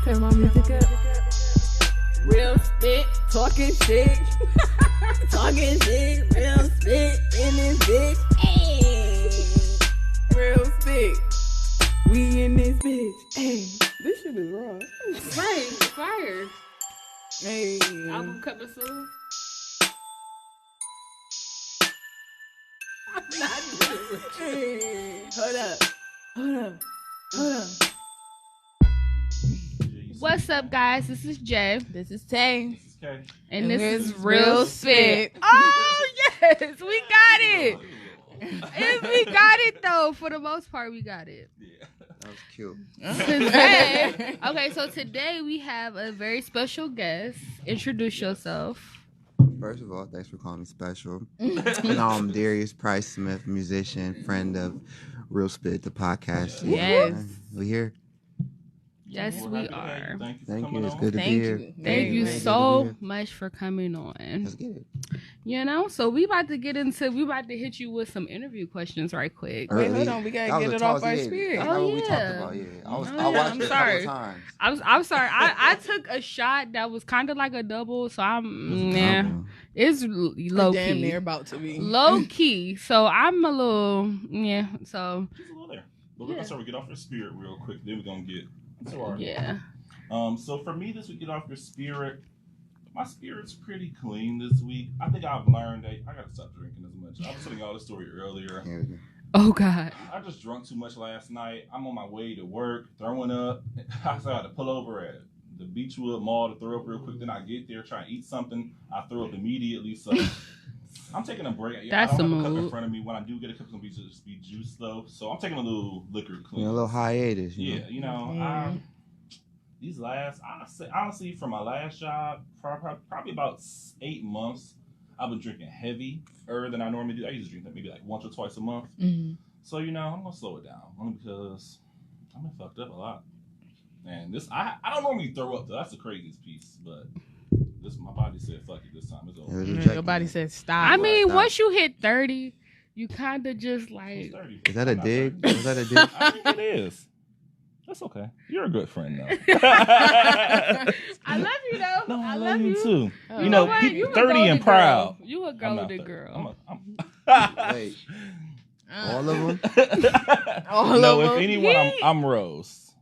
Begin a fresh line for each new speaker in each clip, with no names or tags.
Turn my music up. Real spit, talking shit. Talking shit, real spit in this bitch. Hey. Real spit. We in this bitch. Hey. This shit is raw.
Right, fire.
Hey.
Album coming soon. I'm not doing it with you.
Hey. Hold up.
What's up, guys? This is Jay.
This is Tay.
This is Kay.
And this is
Real
Real
Spit.
Spit. Oh, yes. We got it. And we got it, though. For the most part, we got it.
Yeah.
That was cute.
Today, okay, so today we have a very special guest. Introduce yourself.
First of all, thanks for calling me special. I'm Darius Price Smith, musician, friend of Real Spit, the podcast.
Yes.
We here.
Yes,
We're
we
happy to have
are.
you. Thank you.
Thank
for
you.
coming
It's
on.
good to
Thank
be
you.
here.
Thank you
Good to
so
be here.
much for coming on.
Let's get it.
You know, so we about to hit you with some interview questions right quick.
Wait,
Early.
hold on. We
That
gotta
was
get
a
it off
toss,
our
yeah.
spirit.
That's
Oh,
not what we
yeah.
talked about, yeah. I
Oh,
watched
yeah, I'm
it a
sorry.
couple times.
I'm sorry. I took a shot that was kind of like a double, so I'm it's low
Damn
key.
near about to be.
Low key. So I'm a little so
Just a little there. But we're gonna start with get off your spirit real quick. Then we're gonna get to our
yeah.
So for me this week, get off your spirit. My spirit's pretty clean this week. I think I've learned that I gotta stop drinking as much. I was telling y'all this story earlier.
Here we go.
Oh God.
I just drunk too much last night. I'm on my way to work, throwing up. I had to pull over at the Beechwood Mall to throw up real quick. Then I get there, try and eat something. I throw up immediately. So I'm taking a break.
That's
I don't
a
have a cup
mood.
in front of me. When I do get a cup, it's gonna just be juice though. So I'm taking a little liquor clean.
A little hiatus.
Yeah, you know, these last, honestly, from my last job, probably about 8 months, I've been drinking heavier than I normally do. I used to drink that maybe like once or twice a month.
Mm-hmm.
So, you know, I'm going to slow it down only because I've been fucked up a lot. And this, I don't normally throw up, though. That's the craziest piece. But my body said, fuck it, this time it's over.
Your body said stop.
I mean,
Stop.
once you hit 30, you kind of just
Who's
like
30?
Is that a
I'm not
dig?
30.
Is that a dig?
I think it is. That's okay. You're a good friend, though.
I love you though.
No,
I love you.
too.
Oh.
You know,
what?
people
You a
30 and
golden
proud.
girl. You a
I'm
golden
not 30.
girl.
Wait, all of them?
All
no,
of
if
them?
anyone, I'm Rose.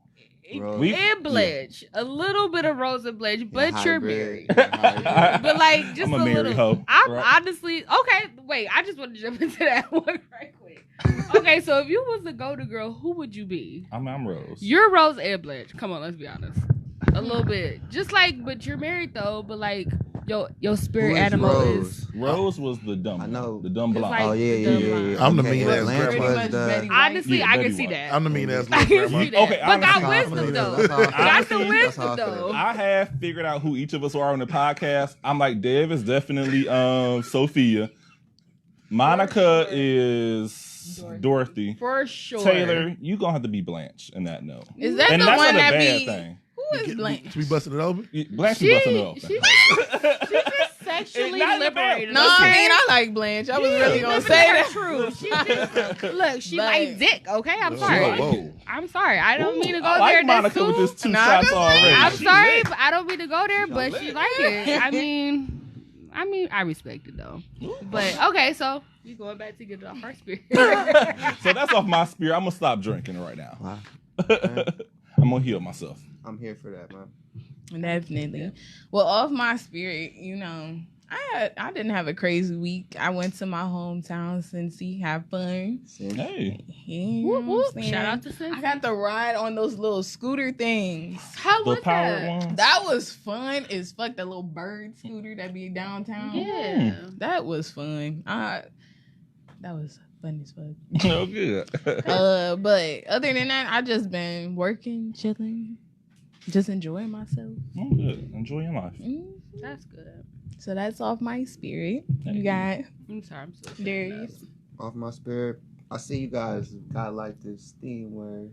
Rose.
We-
And Bledge. A little bit of Rose and Bledge, but
Yeah,
you're
hybrid.
married.
Yeah, hybrid.
But like just
I'm a
a
married
little.
hoe,
I'm
right?
honestly okay. Wait, I just want to jump into that one right quick. Okay, so if you was a golden girl, who would you be?
I'm Rose.
You're Rose and Bledge. Come on, let's be honest. A little bit, just like, but you're married though. But like, your spirit
Who is
animal
Rose?
is.
Rose was the dumb.
I know.
one, the dumb
It's
blonde.
like-
Oh, yeah.
I'm the
Okay,
mean ass
Lance
grandma.
was
Pretty
the-
much Betty White.
Honestly,
Yeah,
I
Betty
can see
White.
that.
I'm the mean ass
I
little
can
grandma.
see that.
Okay,
but got
honestly-
wisdom though.
That's all.
Got the
Honestly,
wisdom
that's all.
though.
I have figured out who each of us are on the podcast. I'm like, Dev is definitely Sophia. Monica is Dorothy.
For sure.
Taylor, you gonna have to be Blanche in that note.
Is that
And
the
that's
one
not a
that
bad
be?
thing.
Who is Blanche?
We busting it open?
Blanche
She,
is busting it open.
she just sexually
Not in a bad-
liberated.
No, I mean I like Blanche. I was really gonna say that.
True. She just look. She
But-
like dick. Okay, I'm
Whoa,
sorry.
whoa.
I'm sorry. I don't mean to go
I like
there. That's
Monica with
too.
this 2
Nah,
shots
that's
already.
I'm
She
sorry,
lit.
but I don't mean to go there. But she like it. I mean, I respect it though. But okay, so we going back to get it off our spirit.
So that's off my spirit. I'm gonna stop drinking right now.
Wow.
I'm gonna heal myself.
I'm here for that, man.
Definitely. Well, off my spirit, you know, I didn't have a crazy week. I went to my hometown, Cincy, have fun.
Hey,
Yeah, you know
Whoop,
what
whoop.
I'm saying?
Shout out to Cincy.
I got to ride on those little scooter things.
How
the
was
powered
that?
one.
That was fun as fuck. That little bird scooter that be downtown.
Yeah.
That was fun. That was fun as fuck.
Oh, good.
But other than that, I just been working, chilling, just enjoying myself.
Oh, good. Enjoy your life.
That's good.
So that's off my spirit.
Thank
You got
I'm sorry. I'm so
Darius.
Off my spirit, I see you guys got like this theme where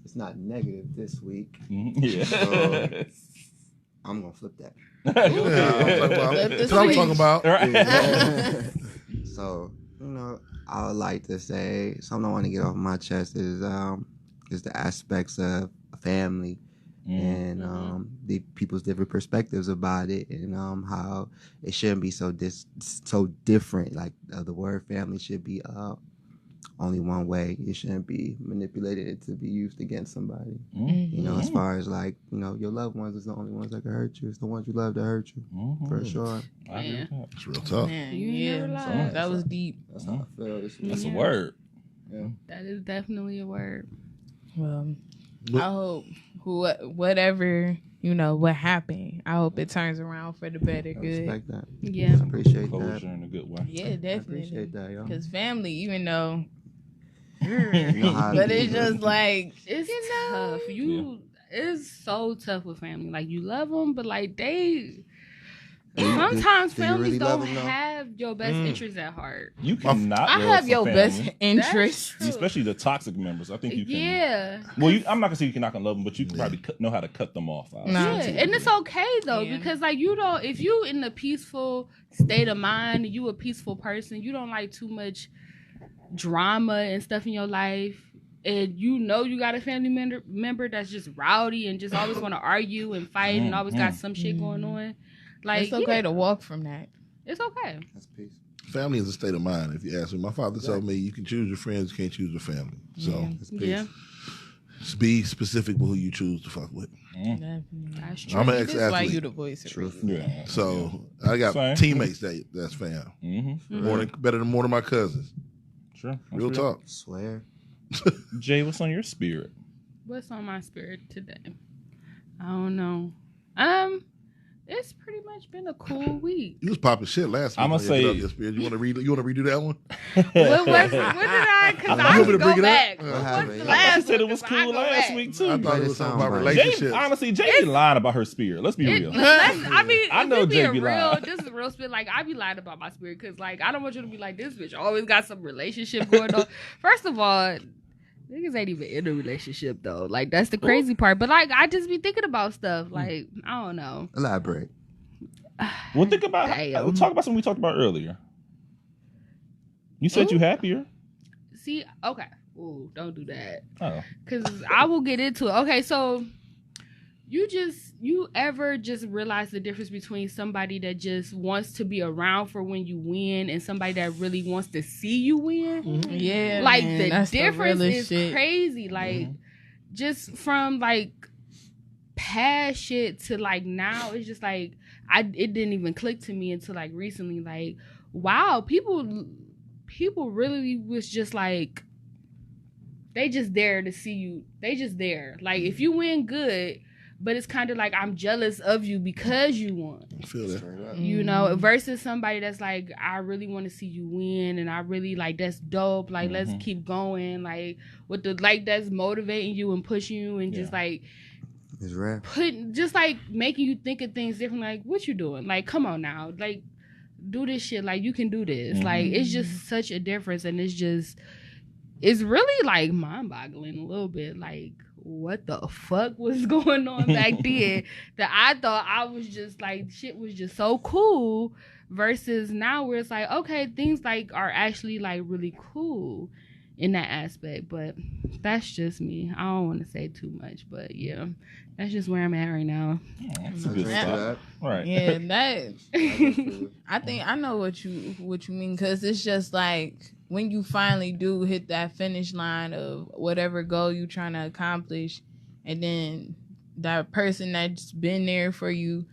it's not negative this week.
Yeah.
So, I'm gonna flip that.
Yeah,
Flip the
that's what I'm
switch.
talking about.
Right.
So, you know, I would like to say something I want to get off my chest is the aspects of family and the people's different perspectives about it, and how it shouldn't be so different. Like the word family should be only one way. It shouldn't be manipulated to be used against somebody. You know, as far as like, you know, your loved ones is the only ones that can hurt you. It's the ones you love that hurt you, for sure.
I agree with that.
It's real tough.
Man,
Yeah,
that was deep.
That's how I feel this week.
That's a word.
Yeah.
That is definitely a word.
Well, I hope whatever, you know, what happened, I hope it turns around for the better
I
good.
respect that.
Yeah.
I appreciate
Closure
that.
in a good way.
Yeah,
I
definitely.
appreciate that, yo.
Because family, even though,
You know how it
but
be.
it's just like,
It's
you know,
tough. It's so tough with family. Like, you love them, but like
Do
sometimes
you
families
really love
don't
them, though?
have your best interests at heart.
You cannot.
I
love
have
some
your
family,
best interest.
True.
especially the toxic members. I think you can.
Yeah.
Well, I'm not gonna say you're not gonna love them, but you can probably know how to cut them off.
No.
Yeah, and it's okay though,
Yeah.
because like you don't, if you in a peaceful state of mind, you a peaceful person, you don't like too much drama and stuff in your life, and you know you got a family member that's just rowdy and just always want to argue and fight and always got some shit going on. Like,
It's okay to walk from that.
It's okay.
That's peace.
Family is a state of mind. If you ask me, my father told me you can choose your friends, you can't choose your family. So
That's peace.
Yeah,
just be specific with who you choose to fuck with.
Definitely.
that's true.
I'm an
This is why
ex-athlete,
you the voice of
Truth.
reason.
Yeah.
so I got
Same.
teammates that's fam.
Mm-hmm.
Better than more than my cousins.
Sure. That's
Real talk.
Swear.
Jay, what's on your spirit?
What's on my spirit today? I don't know. It's pretty much been a cool week.
You was popping shit last week.
I'ma
on your
say-
Get Up Your Spirit. You want to redo that one?
What did I? Because
You
I
want me
can
to
go
bring it
back.
up?
What
What's
happened?
the
Yeah.
last
She said it
one?
was
'Cause I
cool
go
last
back.
week too.
I thought it was something about
Jay,
Jay,
relationships.
honestly, Jay be lying about her spirit. Let's be real.
I mean,
I know
if we
Jay
being
be
real,
lying.
this is real spit. Like, I be lying about my spirit because, like, I don't want you to be like, this bitch always got some relationship going on. First of all, niggas ain't even in a relationship, though. Like, that's the crazy part. But, like, I just be thinking about stuff. Like, I don't know.
Elaborate.
Well, think about.
Damn.
Talk about something we talked about earlier. You said you happier.
See, okay. Ooh, don't do that.
Oh,
Because I will get into it. Okay, so you ever just realize the difference between somebody that just wants to be around for when you win and somebody that really wants to see you win?
Yeah,
Like,
man,
the
that's
difference
realest
is
shit.
crazy. Like, just from, like, past shit to, like, now, it's just, like, it didn't even click to me until, like, recently. Like, wow, people really was just, like, they just there to see you. They just there. Like, if you win, good. But it's kind of like, I'm jealous of you because you won.
I feel that.
Straight up.
You know, versus somebody that's like, I really want to see you win, and I really, like, that's dope. Like, let's keep going. Like, with the, like, that's motivating you and pushing you and just, like,
It's rare.
just, like, making you think of things different. Like, what you doing? Like, come on now. Like, do this shit. Like, you can do this. Like, it's just such a difference, and it's really, like, mind-boggling a little bit. Like, what the fuck was going on back then that I thought I was just, like, shit was just so cool, versus now where it's like, okay, things, like, are actually, like, really cool in that aspect. But that's just me. I don't want to say too much, but yeah, that's just where I'm at right now.
that's a good
Drink to
stuff. Right.
Yeah, that
that.
I think I know what you mean, because it's just like when you finally do hit that finish line of whatever goal you're trying to accomplish, and then that person that's been there for you,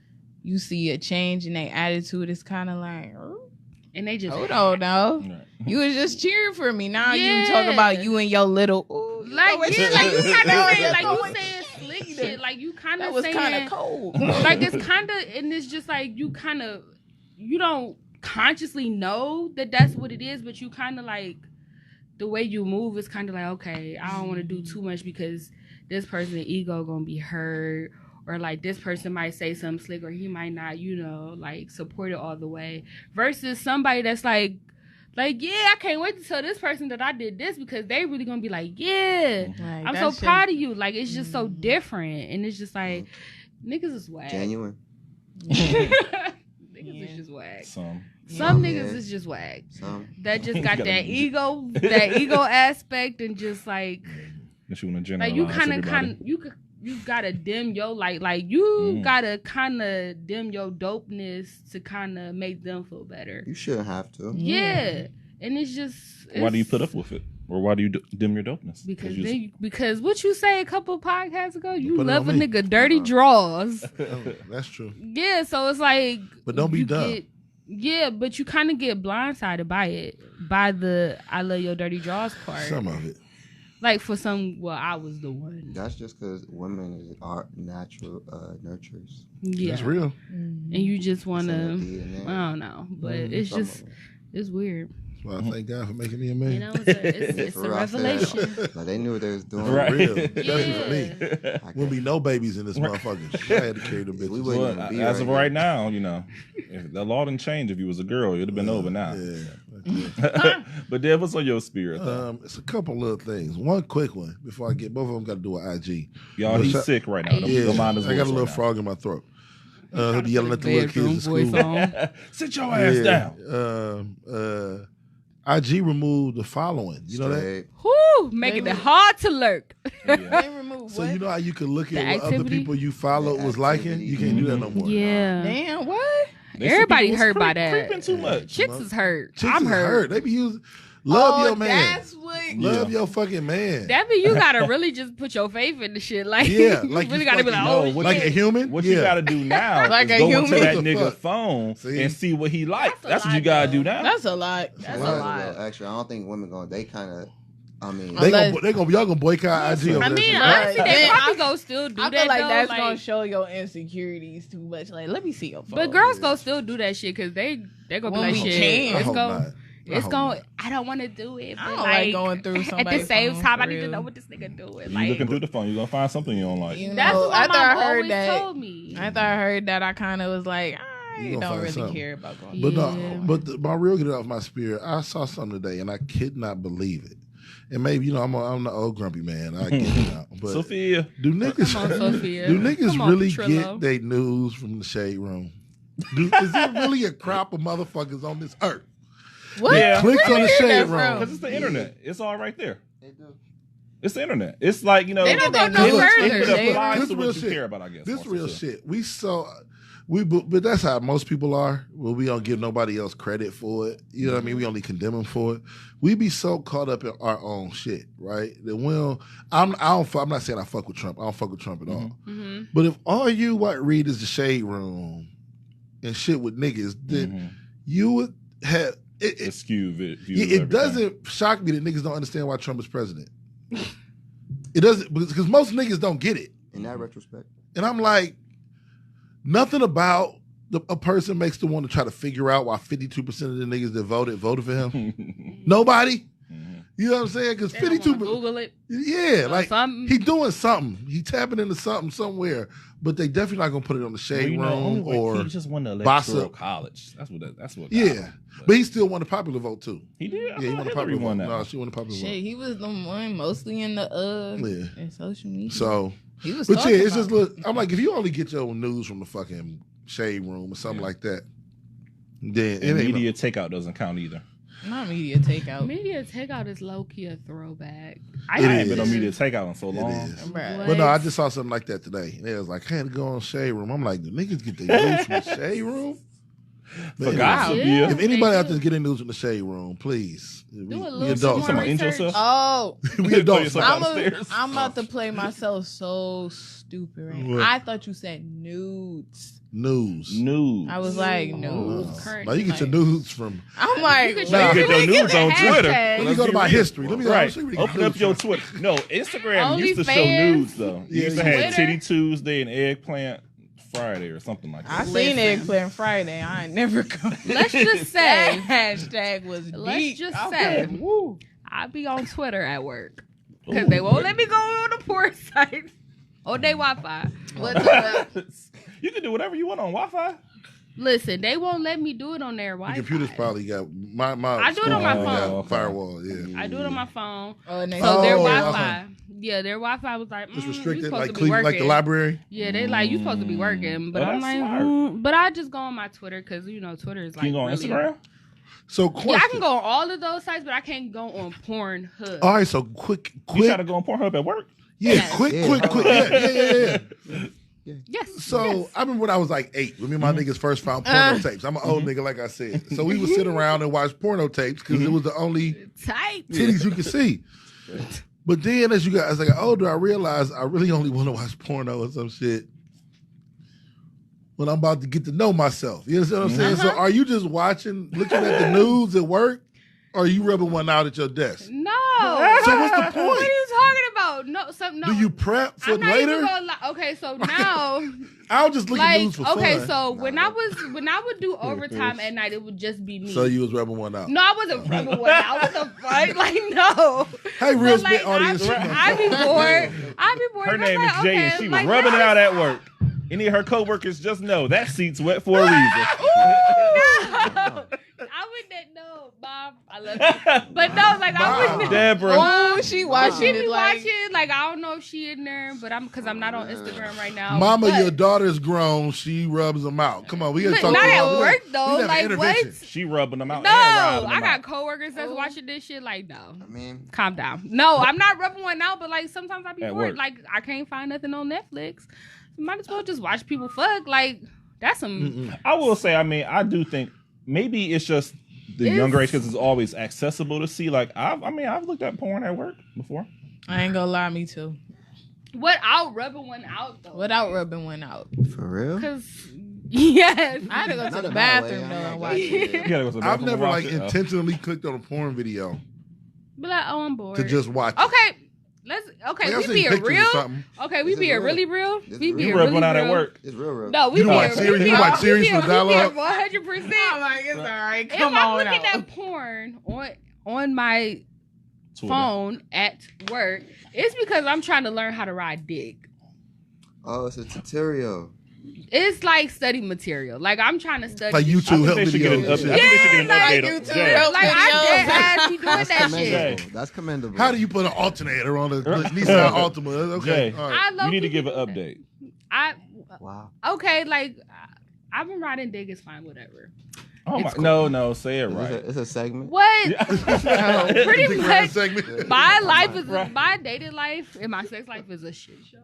you see a change in their attitude. It's kind of like, oh,
And they just
hold on now.
Right.
You was just cheering for me. Now you
Yeah.
talk about you and your little. Ooh,
like, yeah, like, you kind of like, you
saying
saying slick shit. Like, you kind
that
of
was
saying,
kind of cold.
like, it's kind of, and it's just like, you don't consciously know that that's what it is, but you kind of, like, the way you move is kind of like, okay, I don't want to do too much because this person's ego gonna be hurt, or, like, this person might say something slick, or he might not, you know, like, support it all the way, versus somebody that's like, yeah, I can't wait to tell this person that I did this, because they really gonna be like, yeah,
Like,
I'm
that
so
shit-
proud of you. Like, it's just so different, and it's just like, niggas is whack.
Genuine.
Niggas
Yeah.
is just whack.
Some.
Some
Yeah.
niggas is just whack.
Some.
That just
You
got
gotta
that
be-
ego aspect, and just like
That you want to
you
generalize everybody.
you gotta dim your light. Like you gotta kind of dim your dopeness to kind of make them feel better.
You shouldn't have to.
Yeah, and it's just.
Why do you put up with it? Or why do you dim your dopeness?
Because what you say a couple podcasts ago, you
Put it
love a
on me.
nigga dirty draws.
That's true.
Yeah, so it's like.
But don't be
you
dumb.
But you kind of get blindsided by it, by the "I love your dirty draws" part.
Some of it.
Like for some, well, I was the one.
That's just because women are natural nurturers.
Yeah,
That's real.
and you just want to.
DNA.
I don't know, but it's
Some
just
of it.
it's weird.
Well, I thank God for making me a man.
You know, it's a
For real, I said,
revelation.
like they knew what they was doing.
For
Right.
real. Especially for me.
I
Wouldn't be no babies in this motherfucker. I had to carry them bitches.
We wouldn't
Well,
even be
as of
right
right now, you know, if the law didn't change, if you was a girl, you'd have been over now.
Yeah.
But Deb, what's on your spirit?
It's a couple little things. One quick one before I get both of them. Got to do an IG.
Y'all,
But
he's sick right now. Don't mind his
I got a
voice
little
right
frog in my throat. He'll be yelling at the little kids at
Bedroom
school.
voice on.
Sit your ass
down. IG removed the following. You know that?
Straight.
Whoo, making it hard to lurk.
They removed
So
what?
you know how you can look
The
at what other
activity?
people you follow
The
was liking?
activity.
You can't do that no more.
Yeah,
Damn, what?
They said
everybody
people was
hurt by that.
Creeping too much.
Chicks is hurt.
Chicks
I'm
is
hurt.
They be using love your man.
That's what.
Love your fucking man.
That mean you gotta really just put your faith in the shit. Like,
Yeah,
you
like
really
you
gotta be like,
fucking
oh,
know what
like
shit.
a human.
What
yeah.
you got to do now
Like
is
a
go
human?
into that
What the
nigga
fuck?
phone
See?
and see what he likes.
That's a
That's what
lot,
you got to
though.
do now.
That's a lot.
That's
Well,
a
that's
lot.
little extra. I don't think women going. They kind of. I mean,
Y'all gonna boycott IG over
I
that
mean,
shit.
honestly, they
Then
probably
I-
go still do
I
that
feel like
though.
that's
like,
gonna show your insecurities too much. Like, let me see your phone.
but girls go still do that shit because they gonna be
When
like,
we
shit.
can.
I
It's
hope
going.
not.
It's
hope
going.
not.
I don't want to do it.
I
But
don't like going through
at
somebody's
the same
phone,
time,
for
I need to
real.
know what this nigga doing.
You
Like,
looking through the phone, you're going to find something you don't like.
You
that's
know,
what my
after I
mom
heard
always
that,
told me.
after I heard that, I kind of was like, I
You gonna
don't
find
really
something.
care about going.
But
Yeah.
no, but my real get it off my spirit. I saw something today, and I could not believe it. And maybe I'm the old grumpy man. I get it now. But
Sophia.
do niggas
Come on, Sophia.
do niggas
Come on,
really
Trillo.
get their news from the shade room? Is there really a crop of motherfuckers on this earth?
What?
Yeah.
Clicks on the
Where you
shade
hear that
room.
Because it's the internet. It's all right there.
they do.
It's the internet. It's like, you know.
They don't go
It
no
was-
further.
It
They-
applies
This
to
real
what you
shit.
care about, I guess.
This
also,
real
too.
shit. But that's how most people are. Well, we don't give nobody else credit for it. You know what I mean? We only condemn them for it. We be so caught up in our own shit, right? That I'm not saying I fuck with Trump. I don't fuck with Trump at all.
Mhm.
But if all you read is the shade room and shit with niggas, then
Mhm.
you would have
It's skewed views of
it
everything.
doesn't shock me that niggas don't understand why Trump is president. It doesn't, because most niggas don't get it.
In that retrospect,
And I'm like, nothing about a person makes them want to try to figure out why 52% of the niggas that voted for him. Nobody. You know what I'm saying? Because
They don't
52,
wanna Google it.
yeah,
Or
like
something.
he doing something. He tapping into something somewhere, but they definitely not gonna put it on the shade room or
he just won the
boss
electoral
up.
college. That's what. That's what. got
yeah.
him.
But he still won the popular vote too.
He did.
Yeah, he won the
Hillary
popular vote.
won that.
No, she won the popular
Shit,
vote.
he was the one mostly in the
Yeah.
in social media.
So,
he was.
but yeah,
talking
it's just
about
look. I'm like, if you only get your news from the fucking shade room or something like that, then it
And
ain't
media takeout doesn't count either.
not media takeout.
Media takeout is low key a throwback.
I
It
ain't been
is.
on media takeout in so
It
long.
is.
Bruh.
But no, I just saw something like that today. And it was like, I had to go on shade room. I'm like, do niggas get their news from the shade room? But
Forgot,
anyway,
Sophia.
if anybody
They
out
do.
there's getting news from the shade room, please.
Do a
We
little
adults.
more
Someone injure
research.
yourself?
Oh,
We
Throw
adults.
yourself
now.
downstairs.
I'm about to play myself so stupid. Right?
What?
I thought you said nudes.
News.
News.
I was like,
Oh.
nudes.
Current,
Now you get your
like-
news from.
I'm like,
You could
Nah.
check
You get your news on Twitter.
Let me go to my history. Let me
Right.
see where you
Open
get
up
news
your
from.
Twitter. No, Instagram used to show
OnlyFans.
nudes though. You
Yeah,
used to
yeah.
have
Twitter.
Titty Tuesday and Eggplant Friday or something like
I
that.
seen
Listen.
Eggplant Friday. I ain't never come.
Let's just
That
say,
hashtag was
let's
deep.
just
I'm
say,
like, woo.
I be on Twitter at work because
Ooh.
they won't let me go on the poor site on their Wi-Fi.
What the
You can do whatever you want on Wi-Fi.
Listen, they won't let me do it on their
Your
Wi-Fi.
computer's probably got my
I do it on my
school got
phone.
firewall. Yeah.
I do it on my phone.
Oh, and they
So their
Oh,
Wi-Fi, yeah, their Wi-Fi was like,
It's
you
restricted,
supposed
like
to be
Cleveland, like
working.
the library.
Yeah, they like you supposed to be working, but
Oh,
I'm
that's
like,
smart.
but I just go on my Twitter because you know Twitter is like.
Can you go on
really-
Instagram?
So
Yeah, I
question.
can go on all of those sites, but I can't go on Pornhub.
All right, so quick.
You try to go on Pornhub at work?
Yeah,
Yes.
quick. Yeah.
Yes.
So I remember when I was like 8, when me and my niggas first found porno tapes. I'm an old nigga, like I said. So we would sit around and watch porno tapes because it was the only
Tight.
titties you could see. But then as I got older, I realized I really only want to watch porno or some shit when I'm about to get to know myself. You understand what I'm saying? So are you just watching, looking at the news at work, or are you rubbing one out at your desk?
No.
So what's the point?
What are you talking about? No.
Do you prep for
I'm not
later?
even gonna lie. Okay, so now,
I'll just look at
like,
news for fun.
okay, so when I would do overtime at night, it would just be me.
So you was rubbing one out.
No, I wasn't rubbing one out. What the fuck? Like, no.
Hey, real
But, like,
spit audience.
I'd be bored. I'd be bored.
Her
and I'm
name is
like,
Jay,
okay,
and she was
like,
rubbing it
now
out at work. Any of her coworkers just know that seat's wet for a reason.
No. I wouldn't know, Bob. I love you. But no, like, I wouldn't.
Deborah.
Oh, she watching
She be
it like.
watching, like, I don't know if she in there, but because I'm not on Instagram right now.
Mama,
but,
your daughter's grown. She rubs them out. Come on, we gotta
but
talk
not
about
at
we
work
gotta-
though.
we gotta have
Like,
an
what?
intervention.
She rubbing them out.
No,
and riding
I
them
got
out.
coworkers that's watching this shit. Like, no,
I mean,
calm down. No, I'm not rubbing one out, but like sometimes I be
At
bored.
work.
Like, I can't find nothing on Netflix. Might as well just watch people fuck. Like, that's some.
I will say, I mean, I do think maybe it's just the younger age because it's always accessible to see. Like, I've looked at porn at work before.
I ain't gonna lie, me too.
Without rubbing one out though.
Without rubbing one out.
for real?
Because yes,
I had to go
Not
to the
in my
bathroom
way,
though
I'm
and
not
watch
like
it.
that.
You gotta go to the
I've
bathroom
never
and
like
watch it.
intentionally clicked on a porn video
be like, oh, I'm bored.
to just watch it.
Okay,
Like, I've
we
seen
being
pictures or
real.
something.
Okay, we
This is
being
real.
really real.
This is
We
real.
being
You rub
really
one out
real.
at work.
It's real.
No, we
You don't
being
watch series? You watch series for dialogue?
100%.
I'm like, it's all right.
If
Come
I'm
on
looking
out.
at porn on my
Twitter.
phone at work, it's because I'm trying to learn how to ride dick.
Oh, it's a tutorial.
It's like study material. Like, I'm trying to study.
Like
this
YouTube
I think
help
they should get an
videos.
update.
and
I
shit.
think they should get an
like
update.
YouTube
Jay.
help.
Like, I dead ass be doing
That's
that shit.
commendable. That's commendable.
How do you put an alternator on a Nissan Altima? Okay,
Jay.
all right.
I love
You need to
people
give an
doing that.
update.
Wow.
Okay, like, I've been riding dick. It's fine, whatever.
Oh my!
It's cool.
No, say it
It's,
right.
it's a segment.
What? Pretty
Dick round
much.
segment.
My life is
Right.
my dated life and my sex life is a shit show.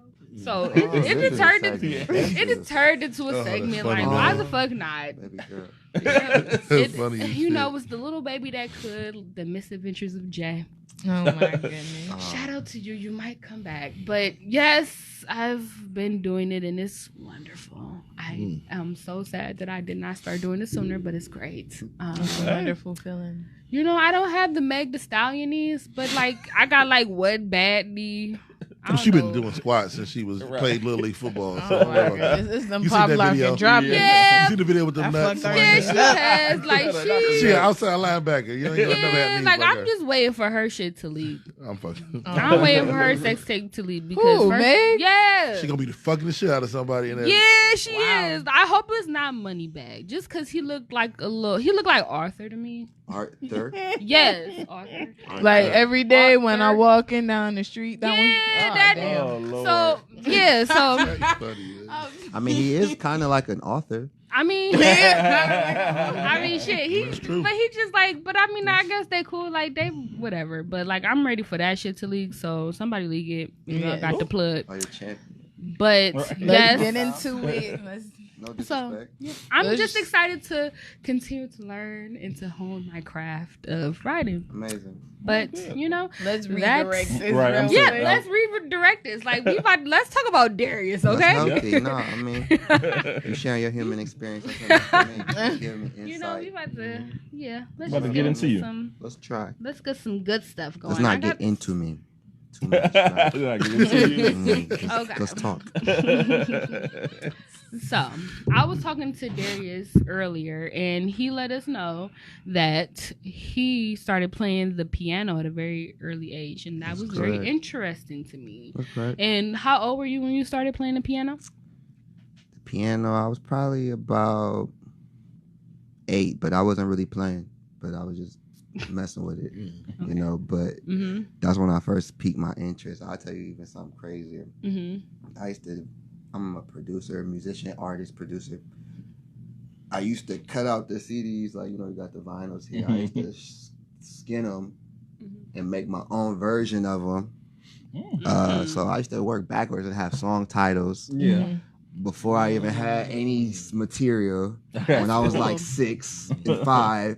So
Oh,
it
this is a
turned
segment.
into
This
it
is-
has turned into
Oh,
a
that's
segment.
funny,
Like,
man.
why the fuck not?
Baby girl.
That's funny as
You know,
shit.
it's the little baby that could, the misadventures of Jay.
Oh my goodness.
Shout out to you. You might come back. But yes, I've been doing it and it's wonderful. I am so sad that I did not start doing it sooner, but it's great.
It's a wonderful feeling.
You know, I don't have the Meg Thee Stallion knees, but like I got like one bad knee. I don't
She been
know.
doing squats since she was
Right.
played Little League football.
Oh
So,
my goodness. It's them
You
pop
seen that
lock
video?
and drop
Yeah.
You seen the video with the
I
nuts?
fucked her
Yeah,
in
she
the-
has. Like
She an outside linebacker. You ain't got no bad
yeah,
knees
like
like
I'm
her.
just waiting for her shit to leak.
I'm fucking.
I'm waiting for her sex tape to leak because
Who,
first,
Meg?
yeah,
She gonna be the fucking the shit out of somebody in there.
yeah, she
Wow.
is. I hope it's not Moneybag, just because he looked like Arthur to me.
Arthur.
Yes, Arthur.
Like every day when I
Arthur.
walking down the street, that
Yeah,
one. Oh,
that-
damn.
Oh Lord.
So yeah, so
That's funny, yeah.
I mean, he is kind of like an author.
I mean, shit. He,
That's true.
but he just like, but I mean, I guess they cool. Like they, whatever. But like, I'm ready for that shit to leak. So somebody leak it. You know, I got the plug.
Oh, you're champion.
But
Right.
Let's
yes,
get into it. Let's
No
So,
disrespect.
I'm
Let's
just
just-
excited to continue to learn and to hone my craft of writing.
Amazing.
But you know,
let's
That's-
redirect this.
Right, I'm
real
saying-
yeah,
quick.
let's redirect this. Like let's talk about Darius,
That's
okay?
healthy. No, I mean, you sharing your human experience. That's what I mean. Give me insight.
You know, we about to, yeah. Let's
About to
just
get into you.
some.
Let's try.
Let's get some good stuff going.
Let's not
I got
get into me. Too much. Right?
Like, you see?
Okay.
Let's talk.
So, I was talking to Darius earlier, and he let us know that he started playing the piano at a very early age, and that
That's
was very
correct.
interesting to me.
That's right.
And how old were you when you started playing the piano?
The piano, I was probably about 8, but I wasn't really playing. But I was just messing with it, you know. But
Mm-hmm.
that's when I first piqued my interest. I'll tell you even something crazier.
Mm-hmm.
I'm a producer, musician, artist, producer. I used to cut out the CDs, like, you know, you got the vinyls here. I used to skin them and make my own version of them So I used to work backwards and have song titles
Yeah.
before I even had any material when I was like 6 and 5,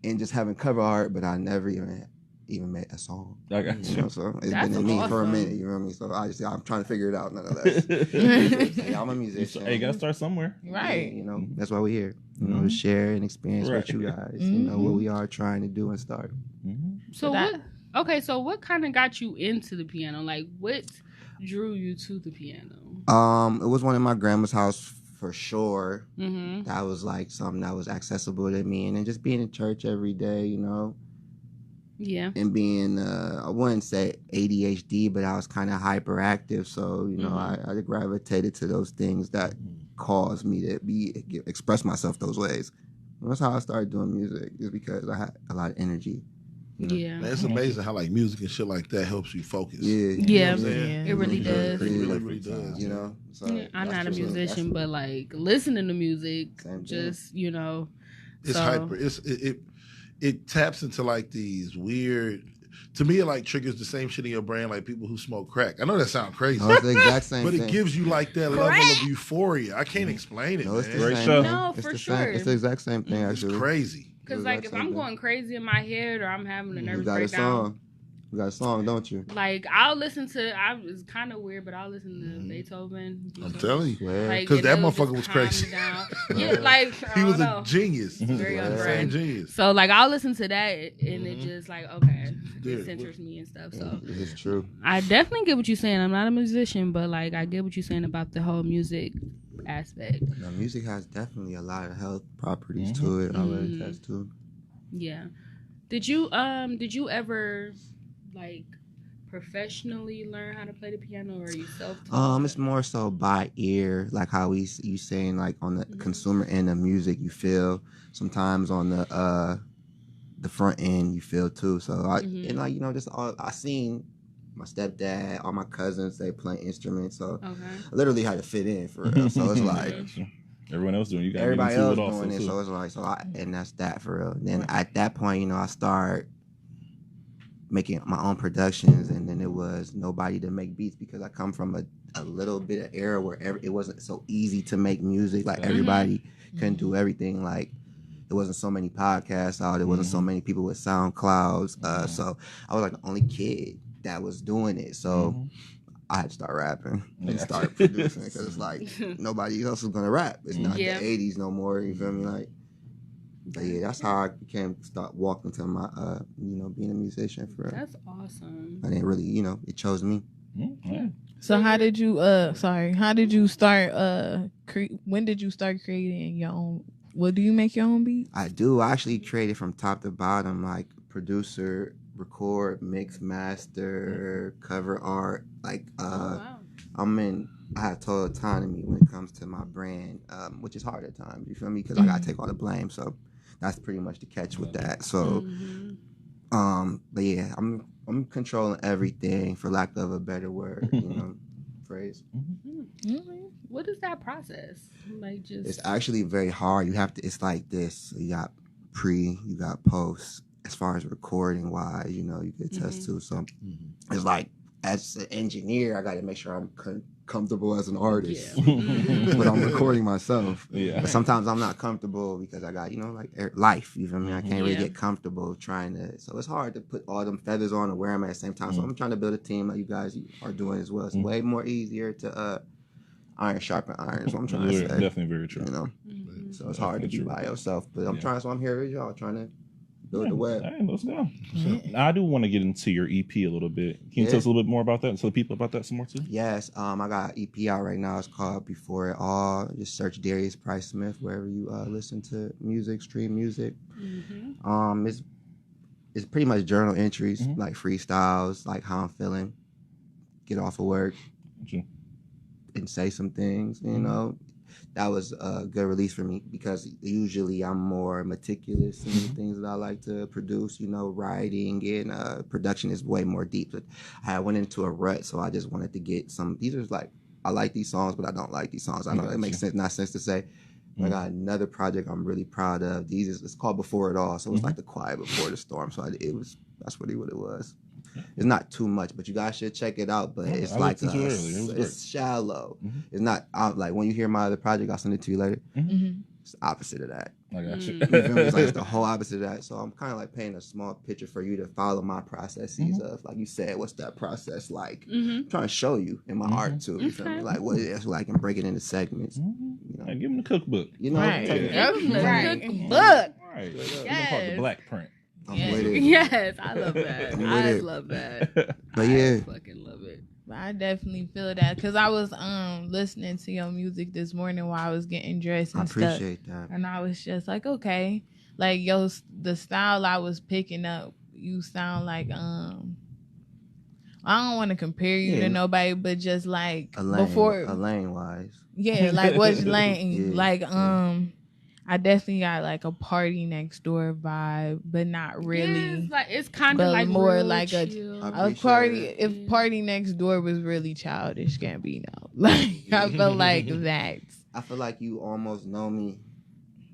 and just having cover art, but I never even made a song.
I got
You know, so it's
That's
been in me for a
awesome.
minute. You know what I mean? So I'm trying to figure it out nonetheless. Yeah, I'm a musician.
Hey, you gotta start somewhere.
Right.
You know, that's why we're here. You know, to share and experience with you guys. You know what we are trying to do and start.
So
That-
what? Okay, so what kind of got you into the piano? Like, what drew you to the piano?
It was one in my grandma's house for sure.
Mm-hmm.
That was like something that was accessible to me, and then just being in church every day, you know,
Yeah.
and being I wouldn't say ADHD, but I was kind of hyperactive, so you know, I gravitated to those things that caused me to express myself those ways. And that's how I started doing music, is because I had a lot of energy.
Yeah.
Man, it's amazing how like music and shit like that helps you focus.
Yeah,
Yeah.
You know what I'm saying?
It really does.
It really,
Yeah.
really does.
you know. So
Yeah, I'm
that's
not a
what's up.
musician,
That's-
but like listening to music,
Same thing.
just you know,
It's
so,
hyper. It taps into like these weird. To me, it like triggers the same shit in your brain like people who smoke crack. I know that sounds crazy,
No, it's the exact same
but
thing.
it gives you like that level of euphoria. I can't explain it,
No, it's
man.
the
Great
same
show.
thing.
No,
It's
for
the
sure.
Same, it's the exact same thing,
It's
actually.
crazy.
because like if I'm going crazy in my head or I'm having a
You
nervous
got a
breakdown,
song. You got a song, don't you?
like I'll listen to. It's kind of weird, but I'll listen to Beethoven.
I'm telling you.
Swear.
Like,
'Cause
and
that
it'll
motherfucker
just
was
calm
crazy.
me down. Yeah, like I
He was
don't
a
know.
genius.
Very
Yeah.
young
Same
brain.
genius.
So like I'll listen to that and it just like okay,
Yeah.
it centers me and stuff. So
It's true.
I definitely get what you're saying. I'm not a musician, but like I get what you're saying about the whole music aspect.
Now, music has definitely a lot of health properties to it. I would attest to.
Yeah. Did you ever like professionally learn how to play the piano, or are you self-taught?
It's more so by ear, like how you saying, like on the consumer end of music, you feel sometimes on the front end you feel too. So and like, you know, just all I seen my stepdad, all my cousins, they play instruments, so
Okay.
I literally had to fit in for real. So it's like
Everyone else doing, you got
everybody
to get
else
into it also
doing it,
too.
so it's like and that's that for real. And then at that point, you know, I start making my own productions, and then it was nobody to make beats because I come from a little bit of era where it wasn't so easy to make music. Like everybody couldn't do everything. Like there wasn't so many podcasts out. There wasn't so many people with SoundClouds. So I was like the only kid that was doing it. So I had to start rapping and start producing because it's like nobody else is gonna rap. It's not
Yeah.
the '80s no more. You feel me? Like, but yeah, that's how I start walking to my you know, being a musician for real.
That's awesome.
I didn't really, you know, it chose me.
Yeah.
So how did you how did you start when did you start creating your own, do you make your own beats?
I do. I actually created from top to bottom, like producer, record, mix, master, cover art. Like
Wow.
I have total autonomy when it comes to my brand, which is hard at times. You feel me? Because I gotta take all the blame. So that's pretty much the catch with that. So, but yeah, I'm controlling everything, for lack of a better word, you know, phrase.
What is that process? Like just
It's actually very hard. You have to. It's like this. So you got you got post. As far as recording wise, you know, you could attest to. So it's like, as an engineer, I got to make sure I'm comfortable as an artist. But I'm recording myself.
Yeah.
But sometimes I'm not comfortable because I got, you know, like life. You feel me? I can't really
Yeah.
get comfortable trying to. So it's hard to put all them feathers on and wear them at the same time. So I'm trying to build a team like you guys are doing as well. It's way more easier to iron sharpen iron. So I'm trying to say.
Definitely very true.
You know, so it's hard to be by yourself. But I'm trying. So I'm here with y'all trying to build the web.
Hey, let's go. Now, I do want to get into your EP a little bit. Can you tell us a little bit more about that and tell the people about that some more too?
Yes, I got an EP out right now. It's called Before It All. Just search Darius Price Smith wherever you listen to music, stream music. It's pretty much journal entries, like freestyles, like how I'm feeling, get off of work, and say some things. You know, that was a good release for me because usually I'm more meticulous in the things that I like to produce. You know, writing and production is way more deep. But I went into a rut, so I just wanted to get some. These are like, I like these songs, but I don't like these songs. I know that makes sense, not sense to say. I got another project I'm really proud of. It's called Before It All, so it's like the quiet before the storm. So that's really what it was. it's not too much, but you guys should check it out. But it's
I
like
listened to it earlier. It was great.
it's shallow.
Mhm.
It's not like when you hear my other project, I'll send it to you later.
Mhm.
It's the opposite of that.
I got you.
You feel me? It's like it's the whole opposite of that. So I'm kind of like painting a small picture for you to follow my processes of, like you said, what's that process like? I'm trying to show you in my art too. You feel me? Like what it is like, and break it into segments. You know,
Hey, give him the cookbook.
you know
Right.
Yeah.
Right.
Book.
Right. You gonna call it
Yes.
the black print.
I'm
Yeah.
with it.
Yes, I love that.
I'm with
I
it.
love that.
But yeah.
I fucking love it.
But I definitely feel that because I was listening to your music this morning while I was getting dressed
I
and stuff,
appreciate that.
and I was just like, okay, like the style I was picking up, you sound like I don't want to compare you
Yeah.
to nobody, but just like
A lane,
before,
a lane wise.
yeah, like what's lane,
Yeah.
like I definitely got like a party next door vibe, but not really.
Yeah, it's kind
But
of like
more
real
like a-
chill.
I
A
appreciate
party,
it.
if party next door was really childish, Gambino. Like I felt like that.
I feel like you almost know me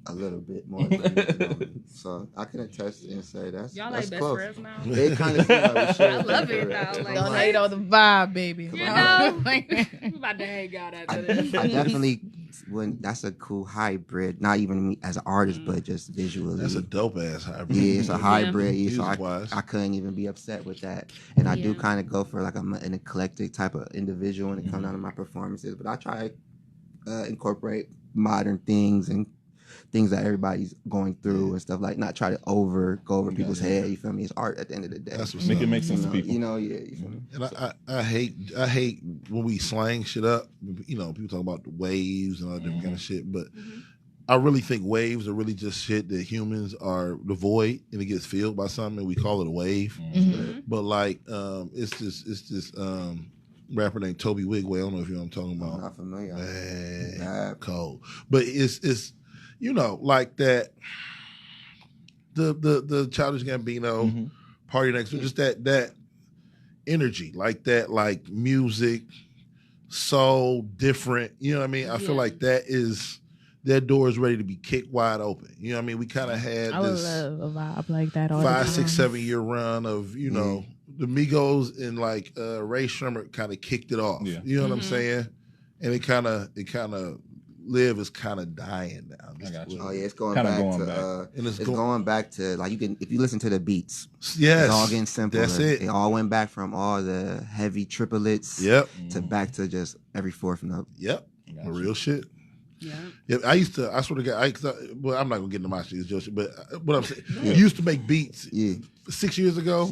a little bit more than you know me. So I can attest and say that's
Y'all
that's
like best
close.
friends now?
It kind of seems like we should.
I love
be
it
for
now,
real.
like,
Don't
what?
hate on the vibe, baby.
You
Come
know,
Like,
we about to hang out
I,
after this.
I definitely that's a cool hybrid. Not even me as an artist, but just visually.
That's a dope ass hybrid.
Yeah, it's a hybrid. Yeah, so
Music-wise.
I couldn't even be upset with that. And I do
Yeah.
kind of go for like an eclectic type of individual when it comes down to my performances. But I try to incorporate modern things and things that everybody's going through and stuff, like not try to go over people's head. You feel me? It's art at the end of the day.
That's what's
Make
up.
it make sense to people.
You know, yeah. You feel me?
And I hate when we slang shit up. You know, people talk about the waves and all different kind of shit, but I really think waves are really just shit that humans are devoid and it gets filled by something and we call it a wave. But like, it's this rapper named Toby Wigway. I don't know if you know what I'm talking
I'm
about.
not familiar.
Man, cold. But it's you know, like that the Childish Gambino party next door, just that energy, like that, like music, so different. You know what I mean? I feel like that door is ready to be kicked wide open. You know what I mean? We kind of had
I would
this
love a vibe like that. All the
5, 6,
time.
7 year run of, you know, the Migos and like Ray Sherman kind of kicked it off.
Yeah.
You know what I'm saying? And it kind of live is kind of dying now.
I got you.
Oh yeah, it's going
Kinda
back
going
to
back.
And
it's going back to like you can if you listen to the beats.
Yes,
It's all getting simpler.
That's it.
It all went back from all the heavy triplets
Yep,
to back to just every fourth note.
yep,
Gotcha.
real shit.
Yeah.
Yeah, I swear to God, well, I'm not gonna get into my shit, Josh, but what I'm saying, you used to make beats
Yeah,
6 years ago.